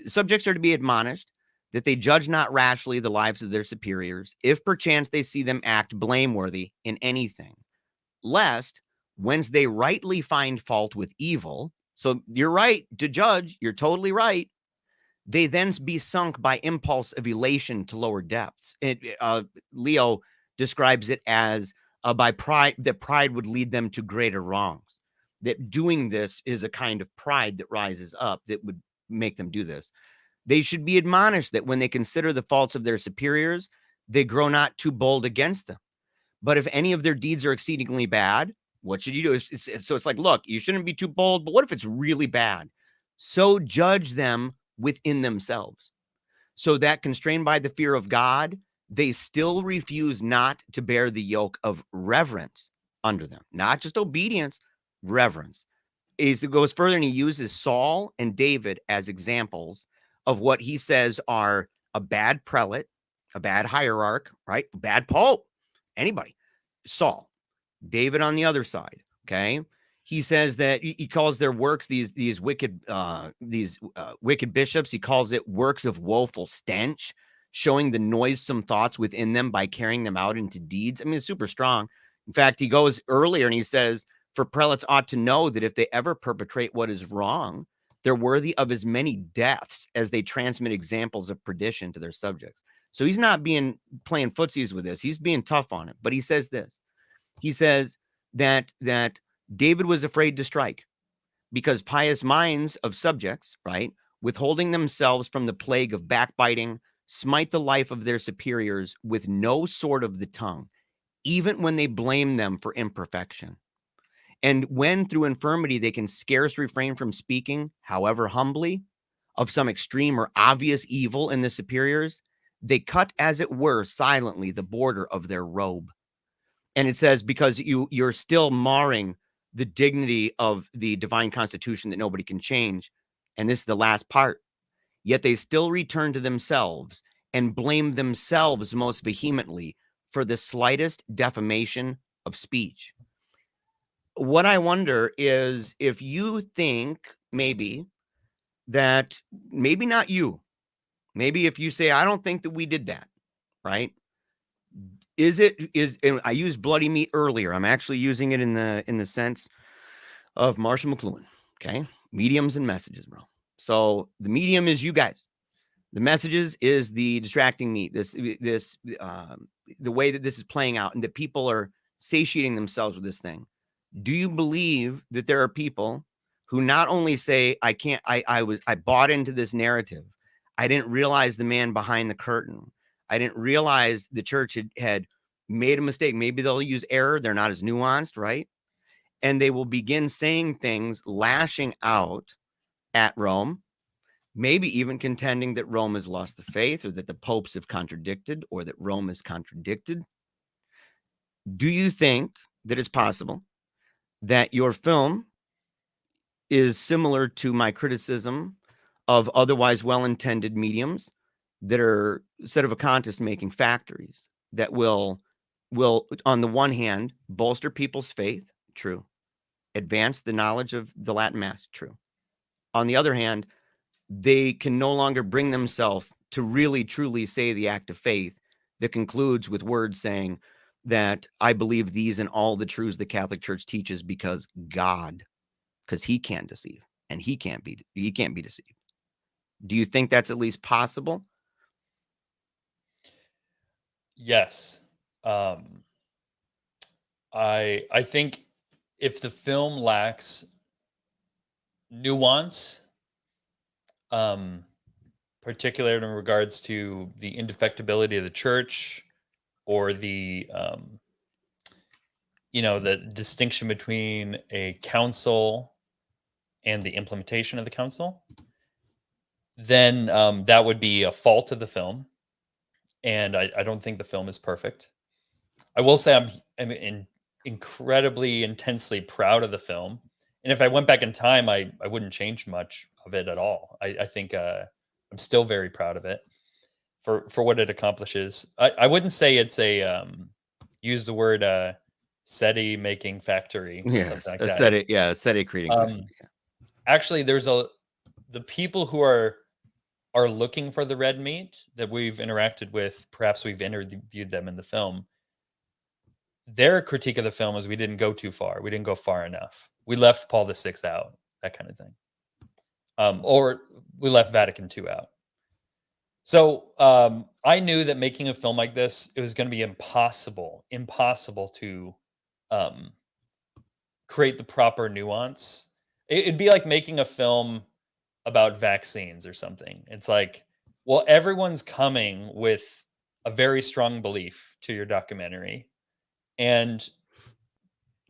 Speaker 1: Subjects are to be admonished that they judge not rashly the lives of their superiors, if perchance they see them act blameworthy in anything, lest, whence they rightly find fault with evil, so you're right to judge, you're totally right, they then be sunk by impulse of elation to lower depths. Leo describes it as by pride, that pride would lead them to greater wrongs, that doing this is a kind of pride that rises up that would make them do this. They should be admonished that when they consider the faults of their superiors, they grow not too bold against them. But if any of their deeds are exceedingly bad, what should you do? So it's like, look, you shouldn't be too bold, but what if it's really bad? So judge them within themselves, so that constrained by the fear of God, they still refuse not to bear the yoke of reverence under them, not just obedience, reverence. It goes further, and he uses Saul and David as examples of what he says are a bad prelate, a bad hierarch, right? Bad pope, anybody. Saul, David on the other side. Okay. He says that he calls their works, these wicked bishops, he calls it works of woeful stench, showing the noisome thoughts within them by carrying them out into deeds. I mean, it's super strong. In fact, he goes earlier and he says, for prelates ought to know that if they ever perpetrate what is wrong, they're worthy of as many deaths as they transmit examples of perdition to their subjects. So he's not playing footsies with this. He's being tough on it. But he says this. He says that David was afraid to strike because pious minds of subjects, right, withholding themselves from the plague of backbiting, smite the life of their superiors with no sword of the tongue, even when they blame them for imperfection. And when through infirmity they can scarce refrain from speaking, however humbly, of some extreme or obvious evil in the superiors, they cut, as it were, silently the border of their robe. And it says, because you're still marring the dignity of the divine constitution that nobody can change. And this is the last part. Yet they still return to themselves and blame themselves most vehemently for the slightest defamation of speech. What I wonder is if you think maybe that, maybe not you, maybe if you say, I don't think that we did that, right? And I used bloody meat earlier. I'm actually using it in the sense of Marshall McLuhan. Okay. Mediums and messages, bro. So the medium is you guys. The messages is the distracting meat. This the way that this is playing out and that people are satiating themselves with this thing, do you believe that there are people who not only say, I bought into this narrative, I didn't realize the man behind the curtain, I didn't realize the church had made a mistake. Maybe they'll use error. They're not as nuanced, right? And they will begin saying things, lashing out at Rome, maybe even contending that Rome has lost the faith, or that the popes have contradicted, or that Rome is contradicted. Do you think that it's possible that your film is similar to my criticism of otherwise well-intended mediums that are sedevacantist making factories that will, on the one hand, bolster people's faith? True. Advance the knowledge of the Latin Mass? True. On the other hand, they can no longer bring themselves to really truly say the act of faith that concludes with words saying that I believe these and all the truths the Catholic Church teaches because he can't deceive and he can't be deceived. Do you think that's at least possible?
Speaker 2: Yes. I think if the film lacks nuance, particularly in regards to the indefectibility of the church, or the the distinction between a council and the implementation of the council, then that would be a fault of the film. And I don't think the film is perfect. I will say I'm incredibly, intensely proud of the film. And if I went back in time, I wouldn't change much of it at all. I think I'm still very proud of it for what it accomplishes. I wouldn't say it's a use the word SETI making factory or something like that.
Speaker 1: SETI creating.
Speaker 2: Actually, the people who are looking for the red meat that we've interacted with, perhaps we've interviewed them in the film. Their critique of the film is we didn't go too far. We didn't go far enough. We left Paul VI out, that kind of thing. Or we left Vatican II out. So I knew that making a film like this, it was going to be impossible to create the proper nuance. It'd be like making a film about vaccines or something. It's like, well, everyone's coming with a very strong belief to your documentary, and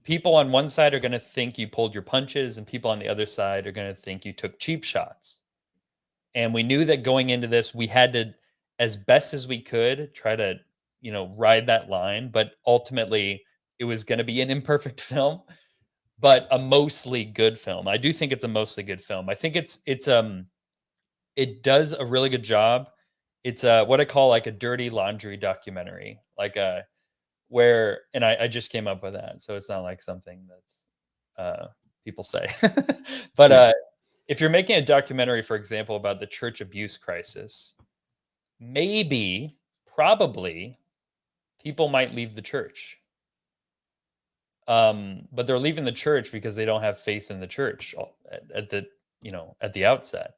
Speaker 2: people on one side are going to think you pulled your punches, and people on the other side are going to think you took cheap shots. And we knew that going into this, we had to, as best as we could, try to, ride that line. But ultimately, it was going to be an imperfect film, but a mostly good film. I do think it's a mostly good film. I think it does a really good job. It's what I call like a dirty laundry documentary, like where, and I just came up with that, so it's not like something that's people say. But if you're making a documentary, for example, about the church abuse crisis, probably people might leave the church. But they're leaving the church because they don't have faith in the church at the outset.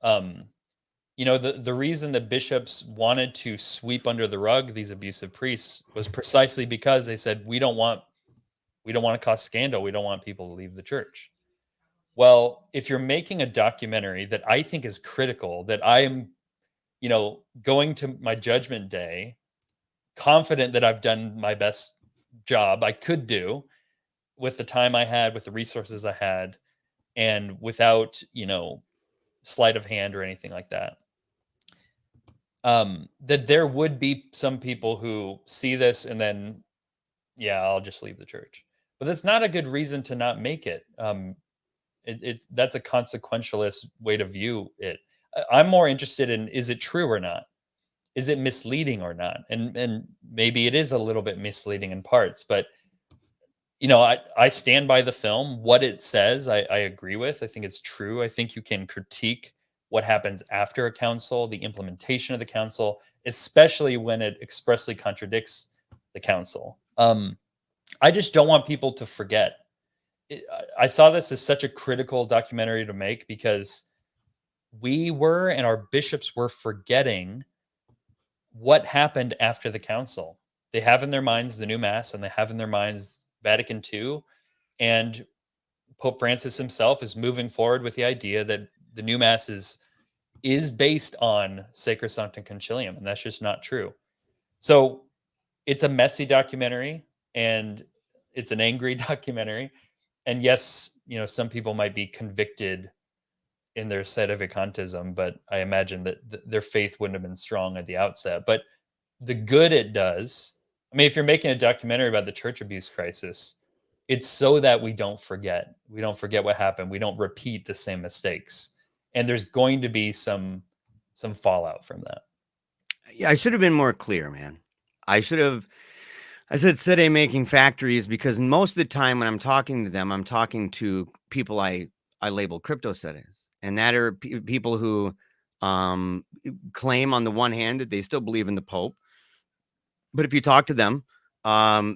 Speaker 2: The reason that bishops wanted to sweep under the rug these abusive priests was precisely because they said, we don't want to cause scandal. We don't want people to leave the church. Well, if you're making a documentary that I think is critical, that I am, going to my judgment day, confident that I've done my best job I could do with the time I had, with the resources I had, and without, sleight of hand or anything like that. That there would be some people who see this and then, I'll just leave the church. But that's not a good reason to not make it. That's a consequentialist way to view it. I'm more interested in, is it true or not? Is it misleading or not? And maybe it is a little bit misleading in parts, but I stand by the film. What it says, I agree with. I think it's true. I think you can critique what happens after a council, the implementation of the council, especially when it expressly contradicts the council. I just don't want people to forget. I saw this as such a critical documentary to make because we were, and our bishops were, forgetting what happened after the council. They have in their minds the new mass, and they have in their minds Vatican II, and Pope Francis himself is moving forward with the idea that the new mass is based on Sacrosanctum Concilium, and that's just not true. So it's a messy documentary, and it's an angry documentary. And yes, some people might be convicted in their sedevacantism, but I imagine that their faith wouldn't have been strong at the outset. But the good it does, I mean, if you're making a documentary about the church abuse crisis, it's so that we don't forget. We don't forget what happened. We don't repeat the same mistakes. And there's going to be some fallout from that.
Speaker 1: Yeah, I should have been more clear, man. I said sede making factories because most of the time when I'm talking to them, I'm talking to people I label crypto sedes, and that are people who claim on the one hand that they still believe in the Pope, but if you talk to them,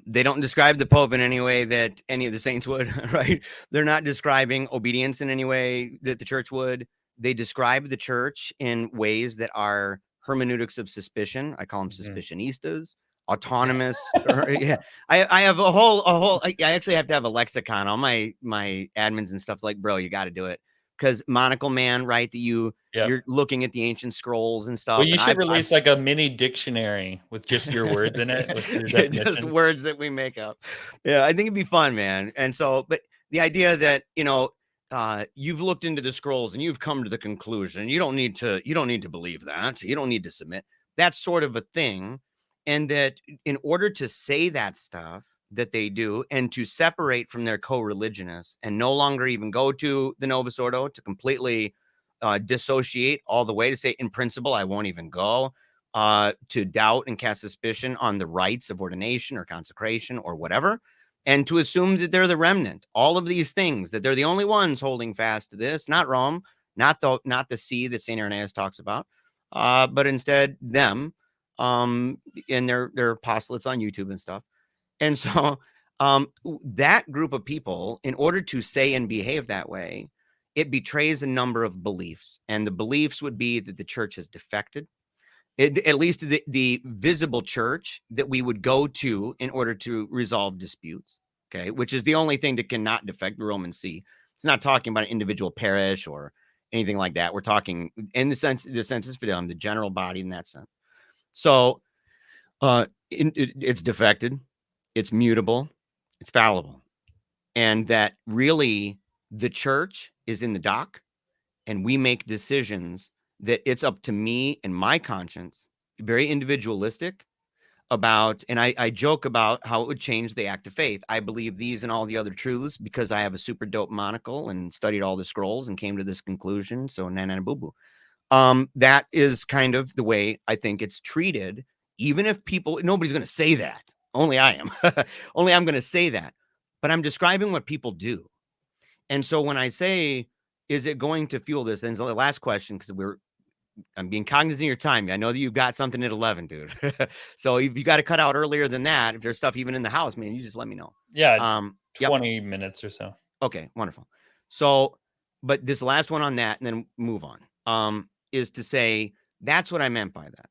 Speaker 1: they don't describe the Pope in any way that any of the saints would, right? They're not describing obedience in any way that the church would. They describe the church in ways that are hermeneutics of suspicion. I call them suspicionistas, autonomous. Yeah, I have a whole. I actually have to have a lexicon. All my admins and stuff like, bro, you got to do it because monocle man, right? That you're looking at the ancient scrolls and stuff.
Speaker 2: Well, you should release like a mini dictionary with just your words in it, with your
Speaker 1: just words that we make up. Yeah, I think it'd be fun, man. And so, but the idea that you've looked into the scrolls and you've come to the conclusion you don't need to believe that, you don't need to submit, that sort of a thing. And that in order to say that stuff that they do and to separate from their co-religionists and no longer even go to the Novus Ordo, to completely dissociate all the way, to say in principle I won't even go, to doubt and cast suspicion on the rites of ordination or consecration or whatever, and to assume that they're the remnant, all of these things, that they're the only ones holding fast to this, not Rome, not the see that St. Irenaeus talks about, but instead them, and their apostolates on YouTube and stuff. And so that group of people, in order to say and behave that way, it betrays a number of beliefs. And the beliefs would be that the church has defected, at least the visible church that we would go to in order to resolve disputes, okay, which is the only thing that cannot defect, the Roman See. It's not talking about an individual parish or anything like that. We're talking in the sensus fidelium, the general body in that sense. So it's defected, it's mutable, it's fallible, and that really the church is in the dock, and we make decisions that it's up to me and my conscience, very individualistic about, and I joke about how it would change the act of faith. I believe these and all the other truths because I have a super dope monocle and studied all the scrolls and came to this conclusion. So nana boo boo. That is kind of the way I think it's treated, even if nobody's going to say that. Only I am. Only I'm going to say that. But I'm describing what people do. And so when I say, is it going to fuel this? And so the last question, because I'm being cognizant of your time. I know that you've got something at 11, dude. So if you got to cut out earlier than that, if there's stuff even in the house, man, you just let me know.
Speaker 2: Yeah. 20 minutes or so. Okay,
Speaker 1: wonderful. So, but this last one on that, and then move on, is to say, that's what I meant by that.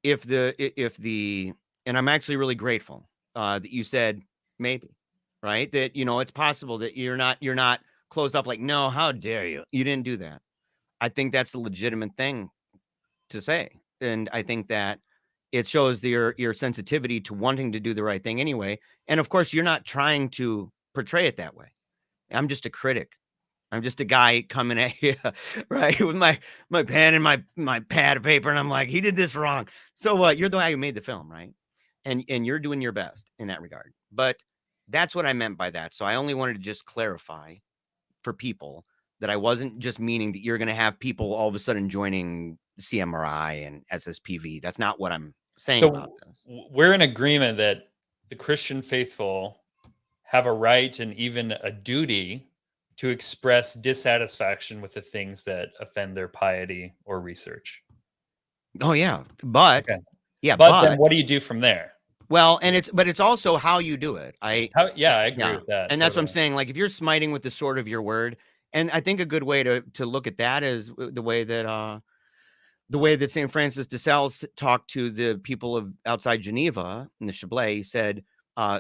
Speaker 1: If the, and I'm actually really grateful that you said maybe, right? That, it's possible that you're not closed off, like, no, how dare you? You didn't do that. I think that's a legitimate thing to say. And I think that it shows your sensitivity to wanting to do the right thing anyway. And of course, you're not trying to portray it that way. I'm just a critic. I'm just a guy coming at you, right, with my pen and my pad of paper, and I'm like, he did this wrong. So what? You're the guy who made the film, right? And you're doing your best in that regard. But that's what I meant by that. So I only wanted to just clarify for people that I wasn't just meaning that you're going to have people all of a sudden joining CMRI and SSPV. That's not what I'm saying about this.
Speaker 2: We're in agreement that the Christian faithful have a right and even a duty to express dissatisfaction with the things that offend their piety or research.
Speaker 1: Oh yeah, but
Speaker 2: okay.
Speaker 1: Yeah,
Speaker 2: but then what do you do from there?
Speaker 1: Well, and it's also how you do it. I
Speaker 2: agree with that.
Speaker 1: And that's what I'm saying. Like if you're smiting with the sword of your word, and I think a good way to look at that is the way that the way that St. Francis de Sales talked to the people of outside Geneva in the Chablais, he said,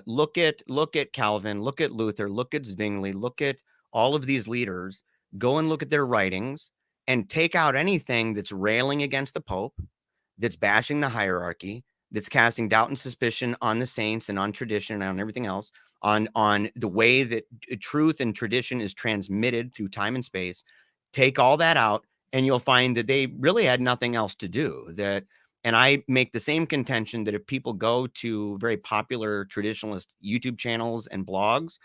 Speaker 1: look at Calvin, look at Luther, look at Zwingli, look at all of these leaders, go and look at their writings and take out anything that's railing against the Pope, that's bashing the hierarchy, that's casting doubt and suspicion on the saints and on tradition and on everything else, on the way that truth and tradition is transmitted through time and space. Take all that out, and you'll find that they really had nothing else to do. And I make the same contention that if people go to very popular traditionalist YouTube channels and blogs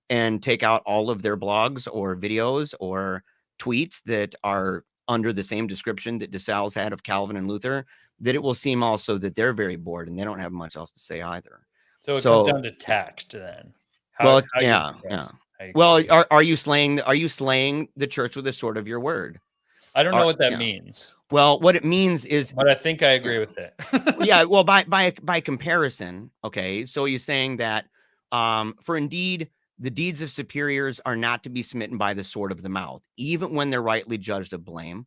Speaker 1: and take out all of their blogs or videos or tweets that are under the same description that de Sales had of Calvin and Luther, that it will seem also that they're very bored and they don't have much else to say either.
Speaker 2: So it comes down to tact then.
Speaker 1: Yeah. Well, are you slaying the church with the sword of your word?
Speaker 2: I don't know what that means.
Speaker 1: Well, what it means is,
Speaker 2: but I think I agree with it.
Speaker 1: Yeah. Well, by comparison, okay. So you're saying that, for indeed, the deeds of superiors are not to be smitten by the sword of the mouth, even when they're rightly judged of blame.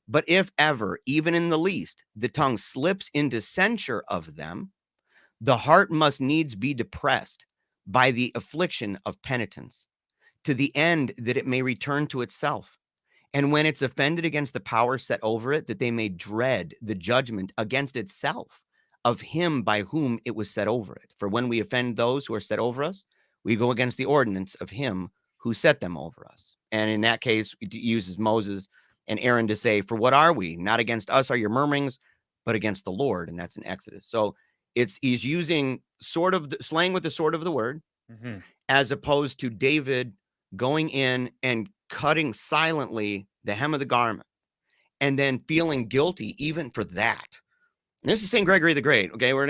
Speaker 1: But if ever, even in the least, the tongue slips into censure of them, the heart must needs be depressed by the affliction of penitence, to the end that it may return to itself. And when it's offended against the power set over it, that they may dread the judgment against itself of him by whom it was set over it. For when we offend those who are set over us, we go against the ordinance of him who set them over us. And in that case, it uses Moses and Aaron to say, for what are we? Not against us are your murmurings, but against the Lord. And that's in Exodus. So he's using sort of slang with the sword of the word, as opposed to David going in and cutting silently the hem of the garment and then feeling guilty even for that. And this is St. Gregory the Great. Okay. We're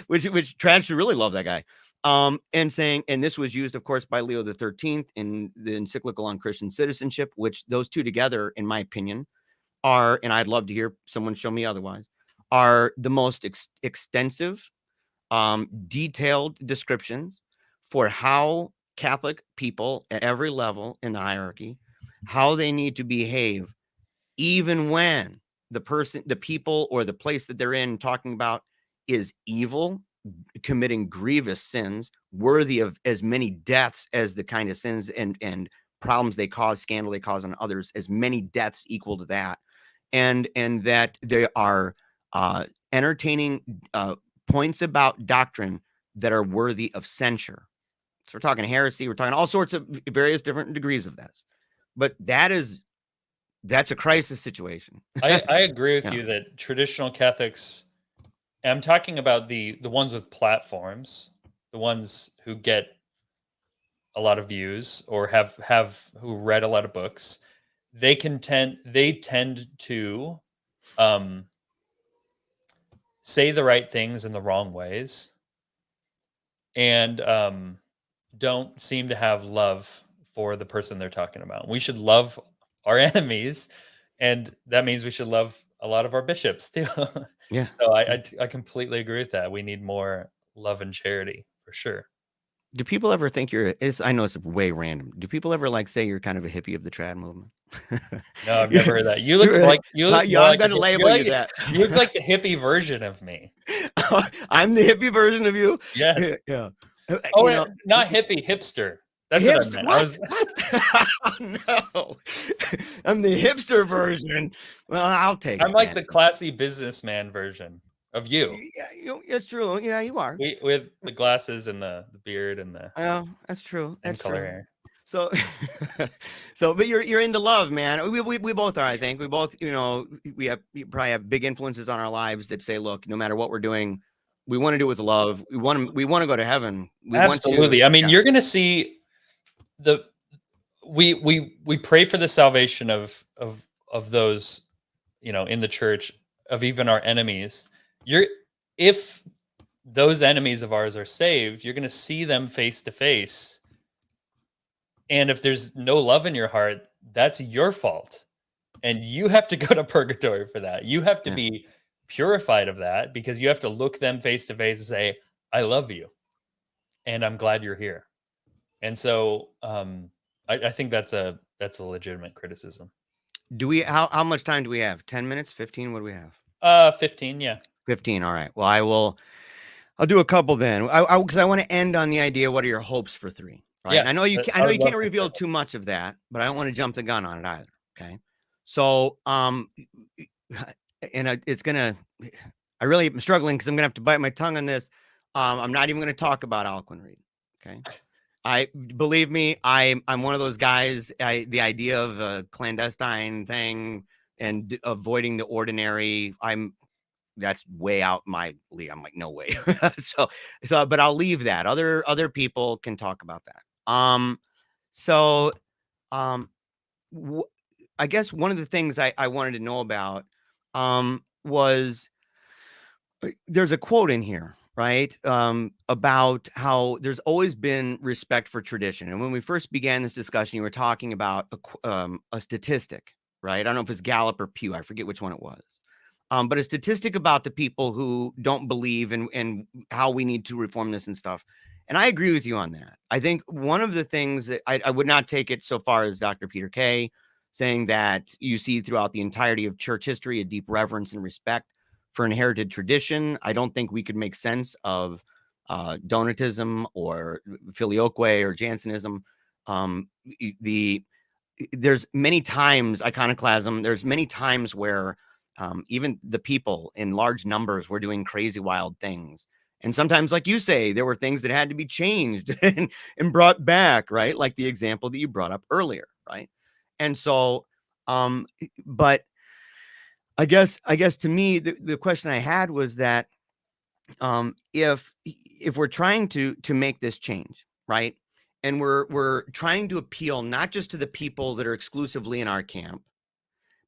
Speaker 1: which Trads should really love that guy. And saying, and this was used, of course, by Leo the 13th in the encyclical on Christian citizenship, which those two together, in my opinion, are, and I'd love to hear someone show me otherwise, are the most extensive, detailed descriptions for how Catholic people at every level in the hierarchy, how they need to behave, even when the people or the place that they're in talking about is evil, committing grievous sins, worthy of as many deaths as the kind of sins and problems they cause, scandal they cause on others, as many deaths equal to that. And that they are entertaining points about doctrine that are worthy of censure. So we're talking heresy, we're talking all sorts of various different degrees of this. But that's a crisis situation.
Speaker 2: I agree with you that traditional Catholics, I'm talking about the ones with platforms, the ones who get a lot of views or have who read a lot of books, they tend to say the right things in the wrong ways, and don't seem to have love for the person they're talking about. We should love our enemies, and that means we should love a lot of our bishops too.
Speaker 1: Yeah.
Speaker 2: So I completely agree with that. We need more love and charity for sure.
Speaker 1: Do people ever think I know it's way random. Do people ever say you're kind of a hippie of the trad movement?
Speaker 2: No, I've never heard that. You look like
Speaker 1: I'm going to label you that.
Speaker 2: You look like the hippie version of me.
Speaker 1: I'm the hippie version of you.
Speaker 2: Yes.
Speaker 1: Yeah.
Speaker 2: Oh, not hippie, hipster. That's what I meant.
Speaker 1: What? No, I'm the hipster version. Well, I'll take it.
Speaker 2: I'm like the classy businessman version of you.
Speaker 1: Yeah, it's true. Yeah, you are.
Speaker 2: With the glasses and the beard and the.
Speaker 1: Oh, that's true. That's
Speaker 2: color
Speaker 1: true.
Speaker 2: hair.
Speaker 1: So, but you're into love, man. We both are. I think we both, we probably have big influences on our lives that say, look, no matter what we're doing, we want to do it with love. We want to go to heaven.
Speaker 2: Absolutely. I mean, you're going to see we pray for the salvation of those, in the church, of even our enemies. If those enemies of ours are saved, you're going to see them face to face. And if there's no love in your heart, that's your fault. And you have to go to purgatory for that. You have to be purified of that, because you have to look them face to face and say, I love you. And I'm glad you're here. And so I think that's a legitimate criticism.
Speaker 1: Do we? How much time do we have? 10 minutes? 15? What do we have?
Speaker 2: 15, yeah.
Speaker 1: 15. All right. Well, I'll do a couple then. Because I want to end on the idea. What are your hopes for 3? Right.
Speaker 2: Yeah,
Speaker 1: And I know
Speaker 2: I would
Speaker 1: you
Speaker 2: love
Speaker 1: can't
Speaker 2: to hear
Speaker 1: reveal
Speaker 2: that.
Speaker 1: too much of that, but I don't want to jump the gun on it either. Okay. So, and it's gonna. I really am struggling because I'm gonna have to bite my tongue on this. I'm not even gonna talk about Alcuin Reed. Okay. Believe me, I'm one of those guys. The idea of a clandestine thing and avoiding the ordinary, that's way out my league. I'm like, no way. so, but I'll leave that. Other people can talk about that. So, um, I guess one of the things I wanted to know about, was there's a quote in here, right? About how there's always been respect for tradition. And when we first began this discussion, you were talking about a statistic, right? I don't know if it's Gallup or Pew. I forget which one it was. But a statistic about the people who don't believe and how we need to reform this and stuff. And I agree with you on that. I think one of the things that I would not take it so far as Dr. Peter Kay saying that you see throughout the entirety of church history a deep reverence and respect for inherited tradition. I don't think we could make sense of Donatism or Filioque or Jansenism. There's many times iconoclasm. There's many times where even the people in large numbers were doing crazy, wild things. And sometimes, like you say, there were things that had to be changed and brought back, right? Like the example that you brought up earlier, right? And so, but I guess to me, the question I had was that if we're trying to make this change, right? And we're trying to appeal not just to the people that are exclusively in our camp,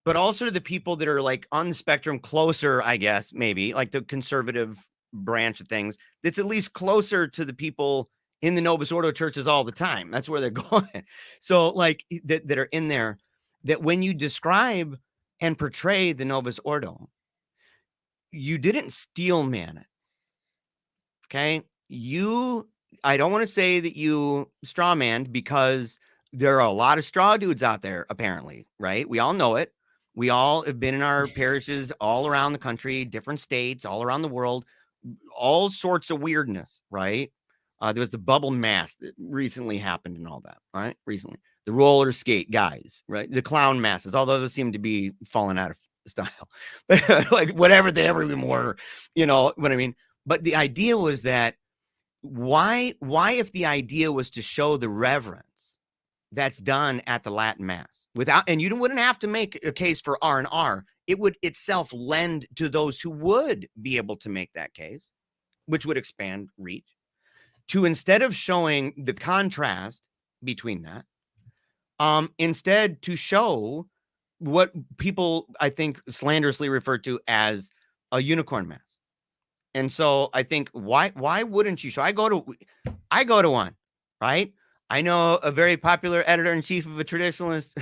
Speaker 1: but also to the people that are like on the spectrum closer, I guess, maybe like the conservative branch of things that's at least closer to the people in the Novus Ordo churches all the time. That's where they're going. So like that are in there, that when you describe and portray the Novus Ordo, you didn't steel man it. Okay. I don't want to say that you straw manned, because there are a lot of straw dudes out there, apparently, right? We all know it. We all have been in our parishes all around the country, different states, all around the world, all sorts of weirdness, right? There was the bubble mask that recently happened and all that, right? Recently. The roller skate guys, right? The clown masses, although those seem to be falling out of style. Like whatever they ever even were, you know what I mean? But the idea was that why if the idea was to show the reverence that's done at the Latin Mass without, and you wouldn't have to make a case for R&R, it would itself lend to those who would be able to make that case, which would expand reach, to instead of showing the contrast between that, instead to show what people I think slanderously refer to as a unicorn mass. And so I think why wouldn't you? So I go to one, right? I know a very popular editor-in-chief of a traditionalist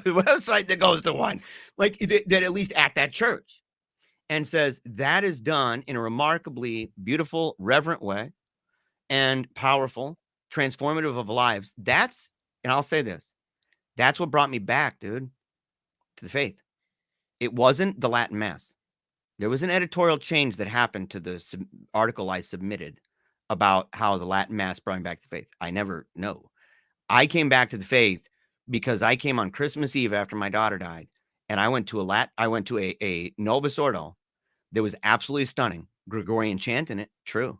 Speaker 1: website that goes to one, like that at least at that church, and says that is done in a remarkably beautiful, reverent way and powerful, transformative of lives. And I'll say this, that's what brought me back, dude, to the faith. It wasn't the Latin Mass. There was an editorial change that happened to the article I submitted about how the Latin Mass brought me back to faith. I never know. I came back to the faith because I came on Christmas Eve after my daughter died, and I went to a Novus Ordo that was absolutely stunning. Gregorian chant in it, true.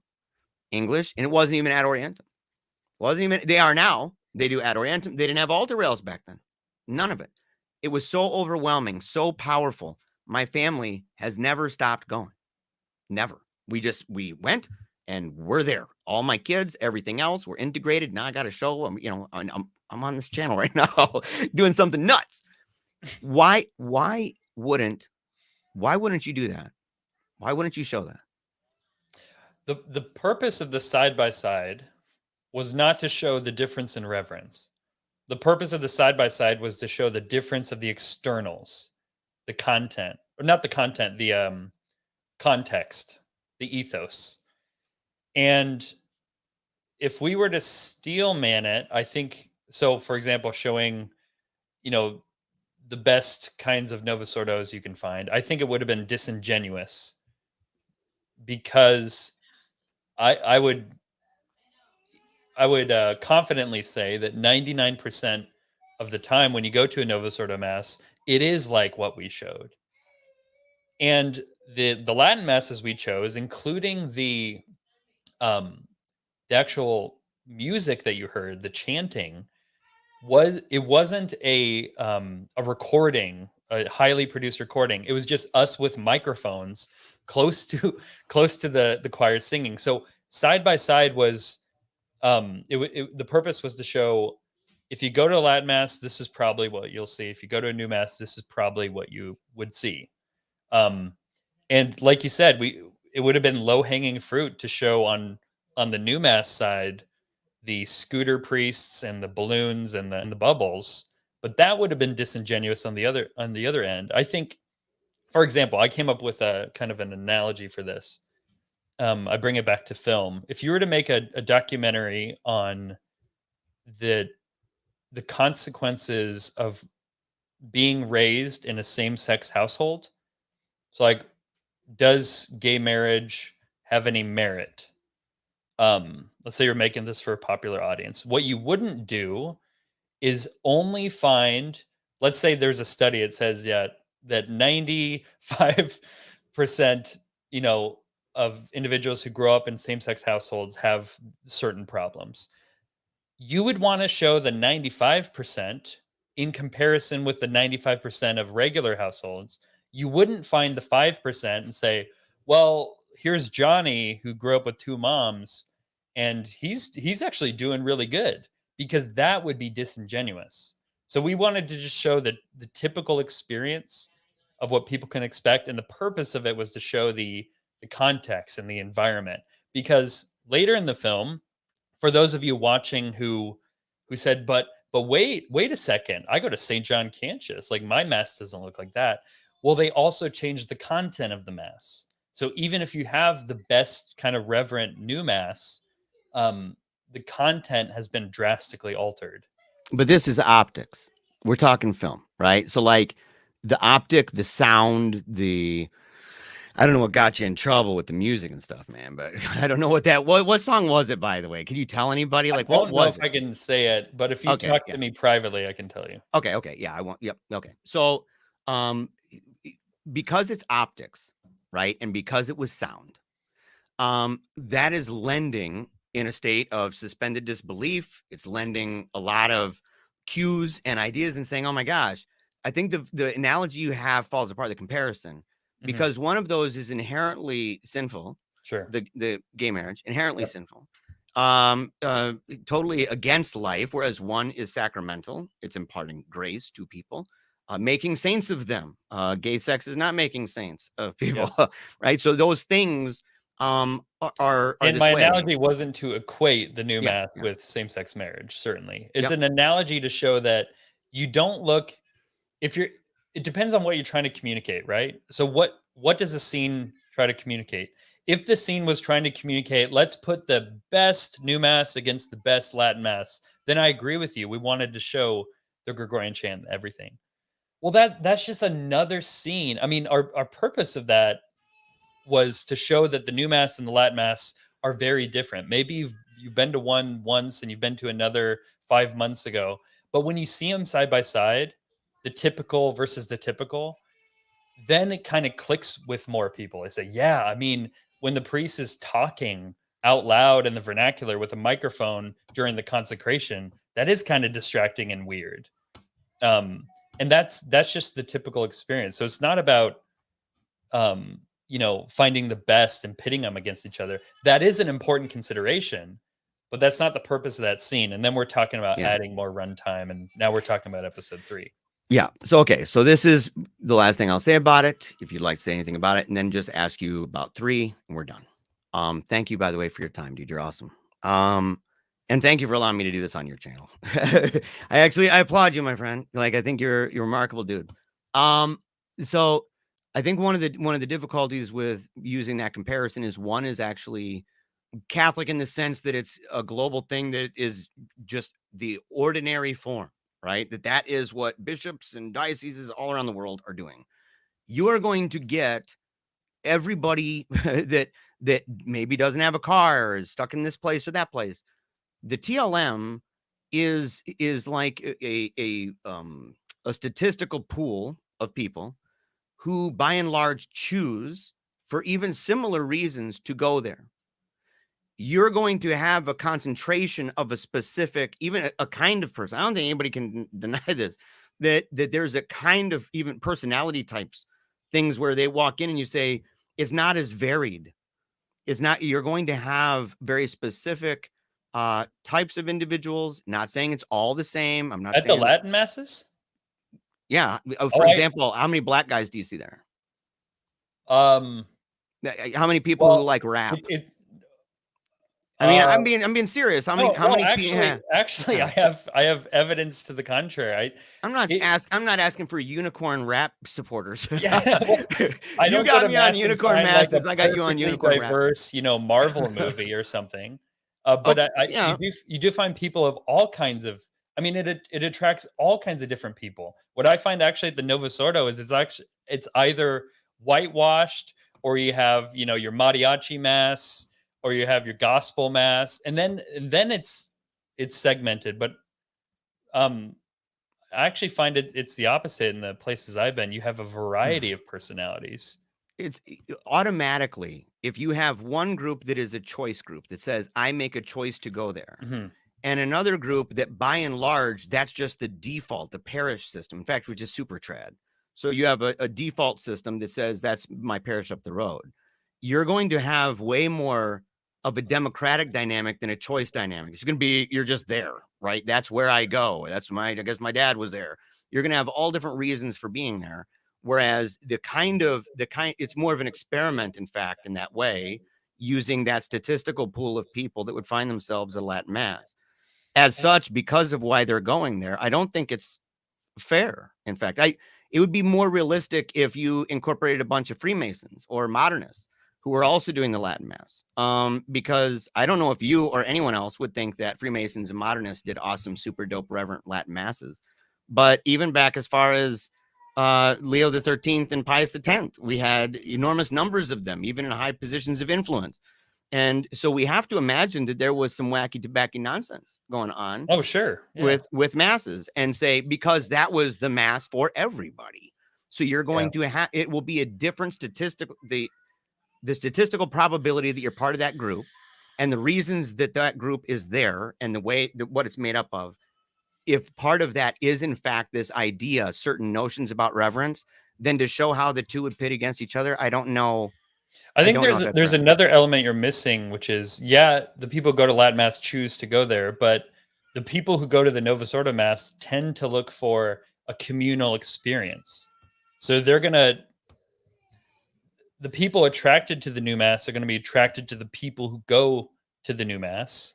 Speaker 1: English, and it wasn't even ad orientem. Wasn't even. They are now. They do ad orientem. They didn't have altar rails back then. None of it. It was so overwhelming, so powerful. My family has never stopped going. Never. We went and we're there. All my kids, everything else, we're integrated. Now I got a show. I'm on this channel right now doing something nuts. Why wouldn't you do that? Why wouldn't you show that?
Speaker 2: The purpose of the side by side was not to show the difference in reverence. The purpose of the side by side was to show the difference of the externals, the content, or not the content, the context, the ethos. And if we were to steel man it, I think so. For example, showing, you know, the best kinds of Novus Ordos you can find. I think it would have been disingenuous because I would confidently say that 99% of the time when you go to a Novus Ordo mass, it is like what we showed. And the Latin masses we chose, including the actual music that you heard, the chanting, wasn't a recording, a highly produced recording. It was just us with microphones close to the choir singing. So side by side was the purpose was to show, if you go to a Latin mass, this is probably what you'll see. If you go to a new mass, this is probably what you would see. And like you said, it would have been low hanging fruit to show on the new mass side the scooter priests and the balloons and the bubbles, but that would have been disingenuous on the other end. I think, for example, I came up with a kind of an analogy for this. I bring it back to film. If you were to make a documentary on the consequences of being raised in a same-sex household, so like, does gay marriage have any merit? Let's say you're making this for a popular audience. What you wouldn't do is only find, let's say there's a study, it says that 95%, of individuals who grow up in same-sex households have certain problems. You would want to show the 95% in comparison with the 95% of regular households. You wouldn't find the 5% and say, well, here's Johnny who grew up with two moms and he's actually doing really good, because that would be disingenuous. So we wanted to just show the typical experience of what people can expect, and the purpose of it was to show the context and the environment. Because later in the film, for those of you watching who said, but wait a second, I go to St. John Cantius, like my mass doesn't look like that. Well, they also changed the content of the mass. So even if you have the best kind of reverent new mass, the content has been drastically altered.
Speaker 1: But this is optics. We're talking film, right? So like the optic, the sound, I don't know what got you in trouble with the music and stuff, man, but I don't know what song was it, by the way? Can you tell anybody? Like, what was it?
Speaker 2: I don't know if I can say it, but if you talk to me privately, I can tell you.
Speaker 1: Okay. Yeah, I want. Yep. Okay. So, because it's optics, right? And because it was sound, that is lending in a state of suspended disbelief. It's lending a lot of cues and ideas and saying, oh my gosh, I think the analogy you have falls apart, the comparison, because one of those is inherently sinful.
Speaker 2: Sure.
Speaker 1: The gay marriage, inherently sinful, totally against life, whereas one is sacramental. It's imparting grace to people, making saints of them. Gay sex is not making saints of people, right? So those things are
Speaker 2: and my analogy wasn't to equate the new mass with same-sex marriage. Certainly, it's an analogy to show that you don't look, it depends on what you're trying to communicate, right? So what does a scene try to communicate? If the scene was trying to communicate, let's put the best new mass against the best Latin mass, then I agree with you. We wanted to show the Gregorian chant, everything. Well, that's just another scene. I mean, our purpose of that was to show that the new mass and the Latin mass are very different. Maybe you've been to one once and you've been to another 5 months ago, but when you see them side by side, the typical versus the typical, then it kind of clicks with more people. I say, yeah, I mean, when the priest is talking out loud in the vernacular with a microphone during the consecration, that is kind of distracting and weird. And that's just the typical experience. So it's not about finding the best and pitting them against each other. That is an important consideration, but that's not the purpose of that scene. And then we're talking about adding more runtime, and now we're talking about episode 3.
Speaker 1: Yeah. So, okay. So this is the last thing I'll say about it. If you'd like to say anything about it, and then just ask you about 3 and we're done. Thank you, by the way, for your time, dude. You're awesome. And thank you for allowing me to do this on your channel. I applaud you, my friend. Like, I think you're a remarkable dude. So I think one of the difficulties with using that comparison is one is actually Catholic in the sense that it's a global thing that is just the ordinary form. right? That is what bishops and dioceses all around the world are doing. You are going to get everybody that maybe doesn't have a car or is stuck in this place or that place. The TLM is like a statistical pool of people who by and large choose for even similar reasons to go there. You're going to have a concentration of a specific, even a kind of person. I don't think anybody can deny this, that there's a kind of even personality types, things where they walk in and you say, it's not as varied. It's not, you're going to have very specific types of individuals, not saying it's all the same. I'm not
Speaker 2: At
Speaker 1: saying
Speaker 2: the Latin masses?
Speaker 1: Yeah. For example, how many black guys do you see there?
Speaker 2: How
Speaker 1: many people who like rap? I mean, I'm being serious. How many
Speaker 2: actually, I have evidence to the contrary.
Speaker 1: I'm not asking for unicorn rap supporters.
Speaker 2: Yeah,
Speaker 1: I you got me on unicorn masses. I got you on unicorn
Speaker 2: diverse, rap. Marvel movie or something. But you do find people of all kinds of. I mean, it attracts all kinds of different people. What I find actually at the Novus Ordo is it's either whitewashed, or you have your mariachi mass, or you have your gospel mass, and then it's segmented. But I actually find it's the opposite in the places I've been. You have a variety of personalities.
Speaker 1: It's automatically, if you have one group that is a choice group that says, I make a choice to go there, and another group that by and large, that's just the default, the parish system, in fact, which is super trad. So you have a default system that says that's my parish up the road. You're going to have way more of a democratic dynamic than a choice dynamic. It's going to be, you're just there, right? That's where I go. I guess my dad was there. You're going to have all different reasons for being there. Whereas it's more of an experiment, in fact, in that way, using that statistical pool of people that would find themselves at Latin Mass. As such, because of why they're going there, I don't think it's fair. In fact, it would be more realistic if you incorporated a bunch of Freemasons or modernists who are also doing the Latin Mass. Because I don't know if you or anyone else would think that Freemasons and modernists did awesome, super dope, reverent Latin Masses. But even back as far as Leo the 13th and Pius the 10th, we had enormous numbers of them, even in high positions of influence. And so we have to imagine that there was some wacky tobacco nonsense going on.
Speaker 2: Oh, sure.
Speaker 1: Yeah. With masses, and say, because that was the mass for everybody. So you're going to have, it will be a different statistical, the statistical probability that you're part of that group and the reasons that group is there and the way that what it's made up of. If part of that is in fact this idea, certain notions about reverence, then to show how the two would pit against each other, I don't know.
Speaker 2: I think there's another element you're missing, which is, the people who go to Latin Mass choose to go there, but the people who go to the Novus Ordo Mass tend to look for a communal experience. So the people attracted to the new Mass are going to be attracted to the people who go to the new Mass.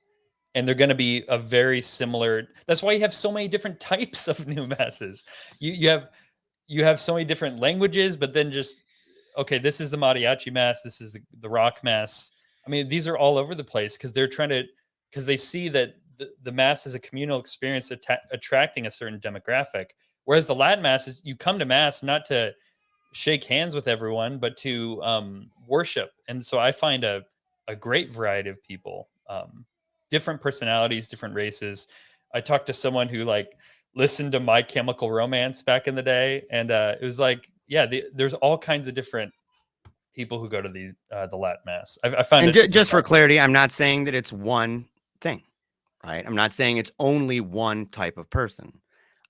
Speaker 2: And they're going to be a very similar. That's why you have so many different types of new Masses. You have so many different languages, but then just, okay, this is the mariachi mass, this is the rock mass. I mean, these are all over the place because they see that the mass is a communal experience attracting a certain demographic. Whereas the Latin Mass is, you come to Mass not to shake hands with everyone, but to worship. And so I find a great variety of people, different personalities, different races. I talked to someone who listened to My Chemical Romance back in the day, and it was like, there's all kinds of different people who go to the Latin Mass. I find
Speaker 1: it just for clarity, I'm not saying that it's one thing, right? I'm not saying it's only one type of person.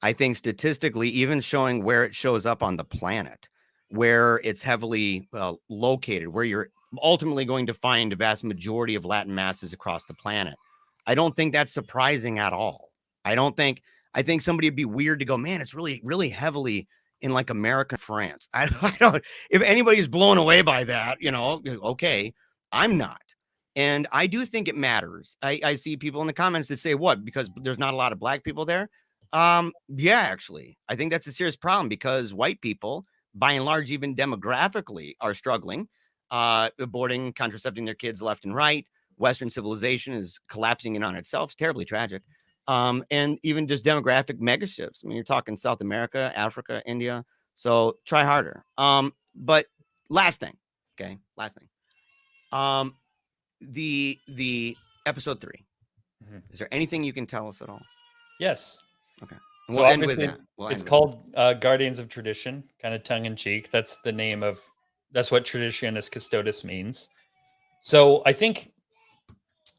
Speaker 1: I think statistically, even showing where it shows up on the planet, where it's heavily located, where you're ultimately going to find a vast majority of Latin Masses across the planet, I don't think that's surprising at all. I think somebody would be weird to go, man, it's really, really heavily in America, France. I don't, if anybody's blown away by that, okay, I'm not. And I do think it matters. I see people in the comments that say, what, because there's not a lot of black people there? Yeah, actually, I think that's a serious problem because white people, by and large, even demographically, are struggling, aborting, contracepting their kids left and right. Western civilization is collapsing in on itself. It's terribly tragic. and even just demographic mega shifts. I mean, you're talking South America, Africa, India. So try harder. But last thing, okay, last thing. The episode 3. Is there anything you can tell us at all?
Speaker 2: Yes.
Speaker 1: Okay.
Speaker 2: And
Speaker 1: we'll end with that.
Speaker 2: It's called Guardians of Tradition, kind of tongue in cheek. That's the name of, that's what Traditionis Custodes means. So I think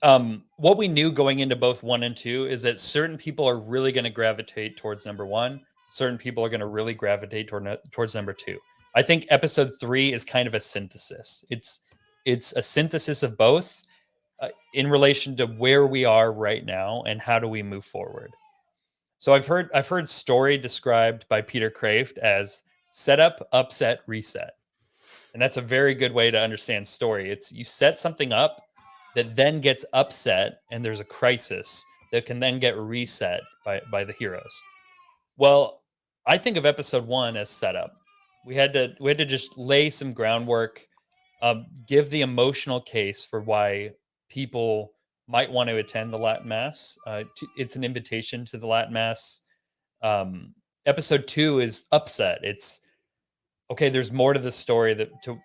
Speaker 2: what we knew going into both 1 and 2 is that certain people are really going to gravitate towards number 1. Certain people are going to really gravitate towards number 2. I think episode 3 is kind of a synthesis. It's a synthesis of both in relation to where we are right now and how do we move forward. So I've heard story described by Peter Kraft as setup, upset, reset. And that's a very good way to understand story. It's you set something up that then gets upset and there's a crisis that can then get reset by the heroes. Well, I think of episode 1 as setup. We had to just lay some groundwork, give the emotional case for why people might want to attend the Latin Mass. It's an invitation to the Latin Mass. Episode 2 is upset. It's okay. There's more to the story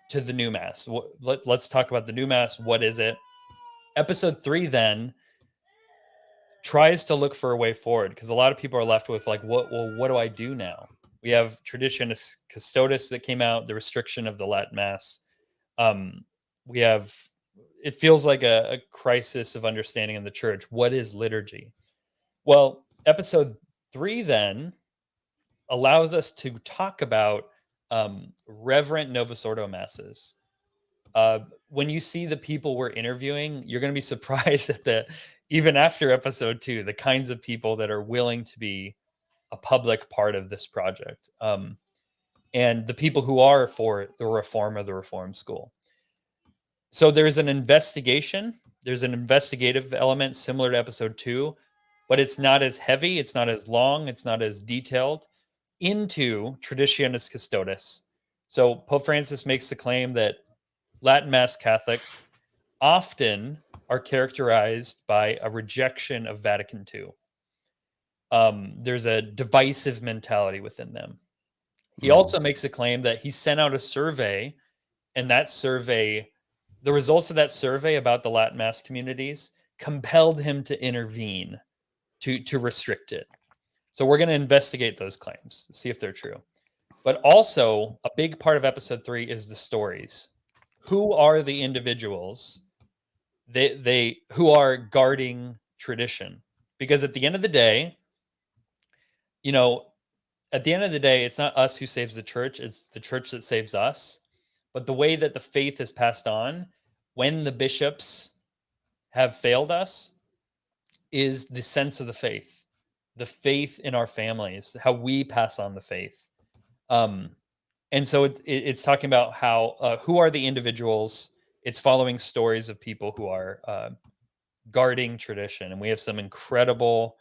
Speaker 2: to the new Mass. Let's talk about the new Mass. What is it? Episode 3 then tries to look for a way forward because a lot of people are left with like, what do I do now? We have Traditionis Custodes that came out, the restriction of the Latin Mass. We have, it feels like a crisis of understanding in the church. What is liturgy? Well, episode 3 then allows us to talk about reverent Novus Ordo masses. When you see the people we're interviewing, you're going to be surprised at even after episode 2, the kinds of people that are willing to be a public part of this project. And the people who are for the reform of the Reform School. So there's an investigation. There's an investigative element similar to episode 2, but it's not as heavy. It's not as long. It's not as detailed into Traditionis Custodes. So Pope Francis makes the claim that Latin Mass Catholics often are characterized by a rejection of Vatican II. There's a divisive mentality within them. He also makes a claim that he sent out a survey, and that survey, the results of that survey about the Latin Mass communities compelled him to intervene to restrict it. So we're going to investigate those claims, see if they're true. But also, a big part of episode 3 is the stories. Who are the individuals who are guarding tradition? Because at the end of the day, it's not us who saves the church, it's the church that saves us. But the way that the faith is passed on when the bishops have failed us is the sense of the faith in our families, how we pass on the faith. And so it's talking about how who are the individuals. It's following stories of people who are guarding tradition, and we have some incredible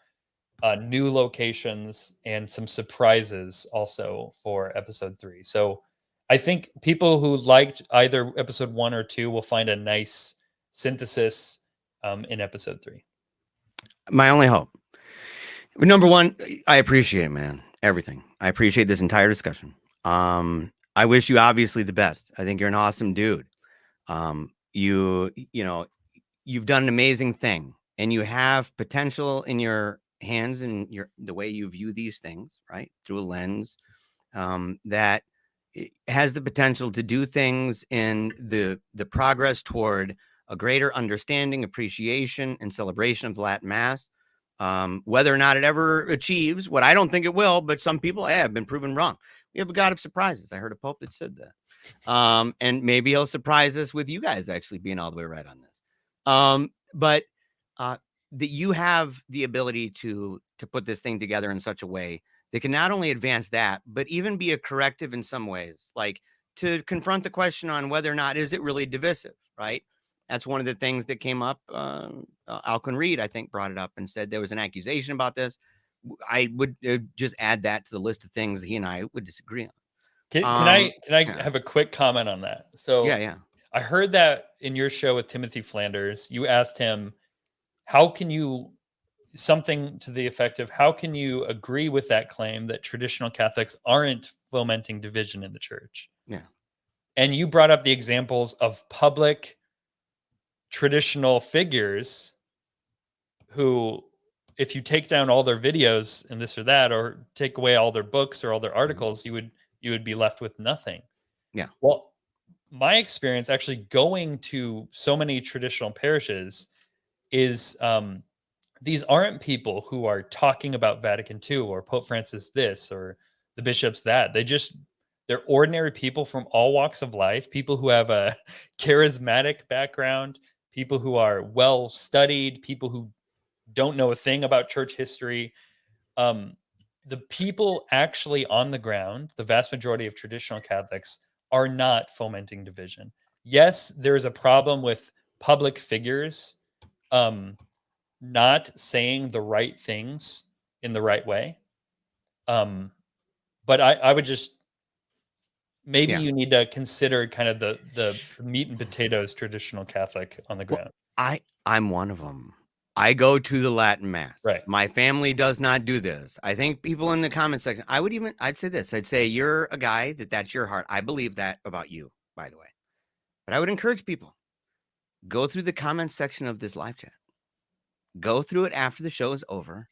Speaker 2: new locations and some surprises also for episode 3. So I think people who liked either episode 1 or 2 will find a nice synthesis in episode 3.
Speaker 1: My only hope. Number 1, I appreciate it, man. Everything. I appreciate this entire discussion. I wish you obviously the best. I think you're an awesome dude. You've done an amazing thing, and you have potential in your hands and the way you view these things, right? Through a lens that has the potential to do things in the progress toward a greater understanding, appreciation, and celebration of the Latin Mass. Whether or not it ever achieves what I don't think it will, but some people have been proven wrong. We have a God of surprises. I heard a Pope that said that. And maybe he'll surprise us with you guys actually being all the way right on this. But that you have the ability to put this thing together in such a way that can not only advance that, but even be a corrective in some ways, like to confront the question on whether or not is it really divisive, right? That's one of the things that came up. Alcuin Reed, I think, brought it up and said there was an accusation about this. I would just add that to the list of things he and I would disagree on.
Speaker 2: Can I have a quick comment on that? So
Speaker 1: yeah.
Speaker 2: I heard that in your show with Timothy Flanders, you asked him, how can you something to the effect of, how can you agree with that claim that traditional Catholics aren't fomenting division in the church?
Speaker 1: Yeah.
Speaker 2: And you brought up the examples of public traditional figures who, if you take down all their videos and this or that, or take away all their books or all their articles, you would be left with nothing.
Speaker 1: Yeah.
Speaker 2: Well, my experience actually going to so many traditional parishes is, these aren't people who are talking about Vatican II or Pope Francis this or the bishops that. They're ordinary people from all walks of life, people who have a charismatic background, people who are well studied, people who don't know a thing about church history. The people actually on the ground, the vast majority of traditional Catholics, are not fomenting division. Yes, there is a problem with public figures not saying the right things in the right way. But I would just, maybe you need to consider kind of the meat and potatoes traditional Catholic on the ground.
Speaker 1: I'm one of them. I go to the Latin Mass.
Speaker 2: Right.
Speaker 1: My family does not do this. I think people in the comment section, I'd say this. I'd say you're a guy that's your heart. I believe that about you, by the way. But I would encourage people, go through the comment section of this live chat. Go through it after the show is over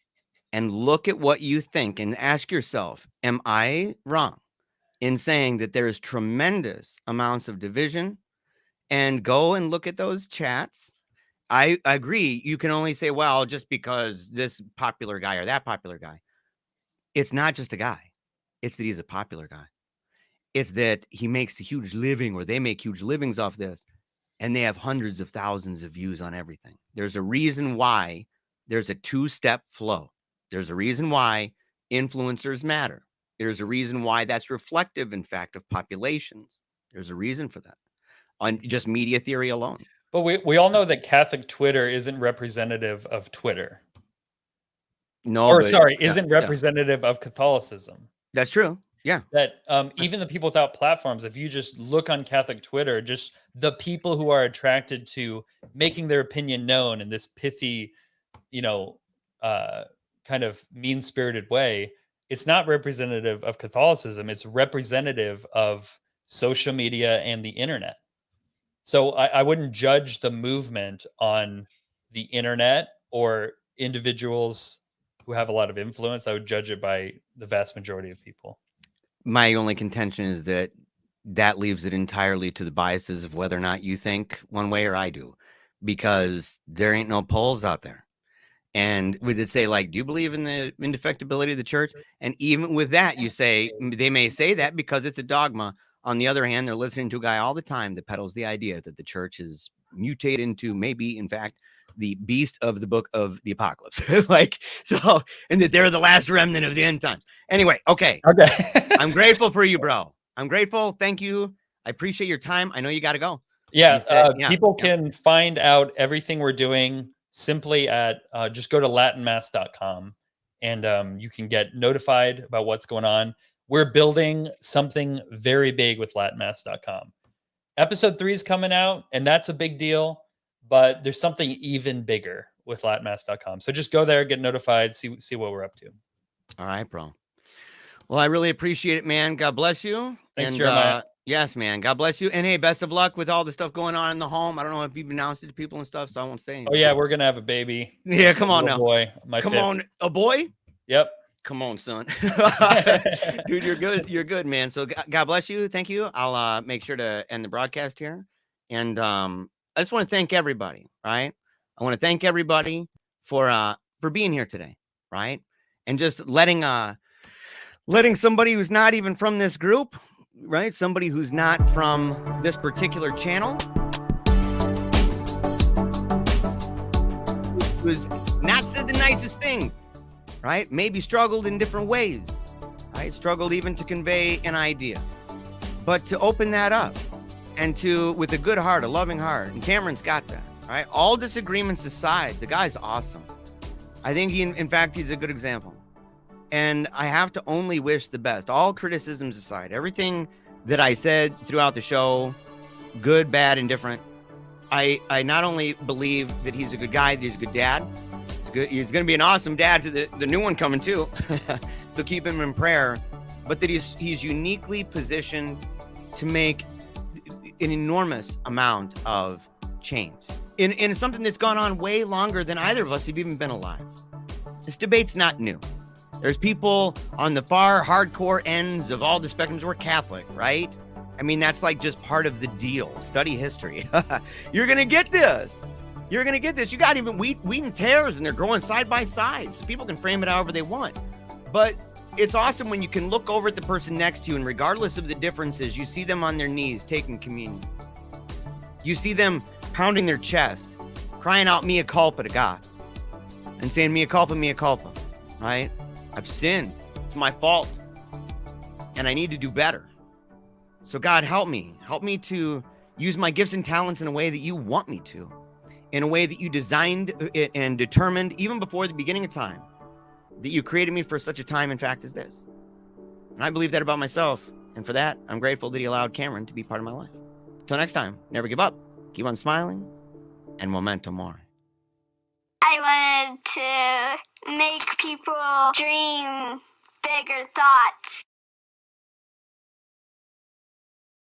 Speaker 1: and look at what you think and ask yourself, am I wrong in saying that there's tremendous amounts of division? And go and look at those chats. I agree. You can only say, well, just because this popular guy or that popular guy. It's not just a guy. It's that he's a popular guy. It's that he makes a huge living, or they make huge livings off this, and they have hundreds of thousands of views on everything. There's a reason why there's a two-step flow. There's a reason why influencers matter. There's a reason why that's reflective, in fact, of populations. There's a reason for that on just media theory alone.
Speaker 2: But we all know that Catholic Twitter isn't representative of Twitter. Isn't representative of Catholicism.
Speaker 1: That's true. Yeah.
Speaker 2: That even the people without platforms, if you just look on Catholic Twitter, just the people who are attracted to making their opinion known in this pithy, kind of mean-spirited way, it's not representative of Catholicism. It's representative of social media and the internet. So I wouldn't judge the movement on the internet or individuals who have a lot of influence. I would judge it by the vast majority of people.
Speaker 1: My only contention is that leaves it entirely to the biases of whether or not you think one way or I do, because there ain't no polls out there. And with it say, like, do you believe in the indefectibility of the church? And even with that, you say, they may say that because it's a dogma. On the other hand, they're listening to a guy all the time that peddles the idea that the church is mutated into maybe, in fact, the beast of the book of the apocalypse. And that they're the last remnant of the end times. Anyway, okay. I'm grateful for you, bro. I'm grateful. Thank you. I appreciate your time. I know you got to go.
Speaker 2: People can find out everything we're doing simply at just go to latinmass.com, and you can get notified about what's going on. We're building something very big with latinmass.com. Episode 3 is coming out, and that's a big deal, but there's something even bigger with latinmass.com. So just go there, get notified, see what we're up to.
Speaker 1: All right, bro. Well, I really appreciate it, man. God bless you.
Speaker 2: Thanks, Jeremiah.
Speaker 1: Yes, man. God bless you. And hey, best of luck with all the stuff going on in the home. I don't know if you've announced it to people and stuff, so I won't say anything.
Speaker 2: Oh, yeah, we're going to have a baby.
Speaker 1: Yeah, come on now.
Speaker 2: Boy,
Speaker 1: come on, a boy?
Speaker 2: Yep.
Speaker 1: Come on, son. Dude, you're good. You're good, man. So God bless you. Thank you. I'll make sure to end the broadcast here. And I just want to thank everybody, right? I want to thank everybody for being here today, right? And just letting somebody who's not even from this group, right? Somebody who's not from this particular channel, who's not said the nicest things, right? Maybe struggled in different ways, right? Struggled even to convey an idea, but to open that up and to, with a good heart, a loving heart. And Cameron's got that, right? All disagreements aside, the guy's awesome. I think in fact, he's a good example. And I have to only wish the best. All criticisms aside, everything that I said throughout the show, good, bad, and different, I not only believe that he's a good guy, that he's a good dad, he's a good. He's going to be an awesome dad to the new one coming too. So keep him in prayer. But that he's uniquely positioned to make an enormous amount of change in something that's gone on way longer than either of us have even been alive. This debate's not new. There's people on the far hardcore ends of all the spectrums. We're Catholic, right? I mean, that's like just part of the deal. Study history. You're going to get this. You're going to get this. You got even wheat and tares, and they're growing side by side. So people can frame it however they want. But it's awesome when you can look over at the person next to you, and regardless of the differences, you see them on their knees taking communion. You see them pounding their chest, crying out mea culpa to God, and saying mea culpa, right? I've sinned. It's my fault. And I need to do better. So God, help me. Help me to use my gifts and talents in a way that you want me to, in a way that you designed it and determined even before the beginning of time, that you created me for such a time, in fact, as this. And I believe that about myself. And for that, I'm grateful that he allowed Cameron to be part of my life. Till next time, never give up. Keep on smiling, and memento mori.
Speaker 3: I wanted to make people dream bigger thoughts.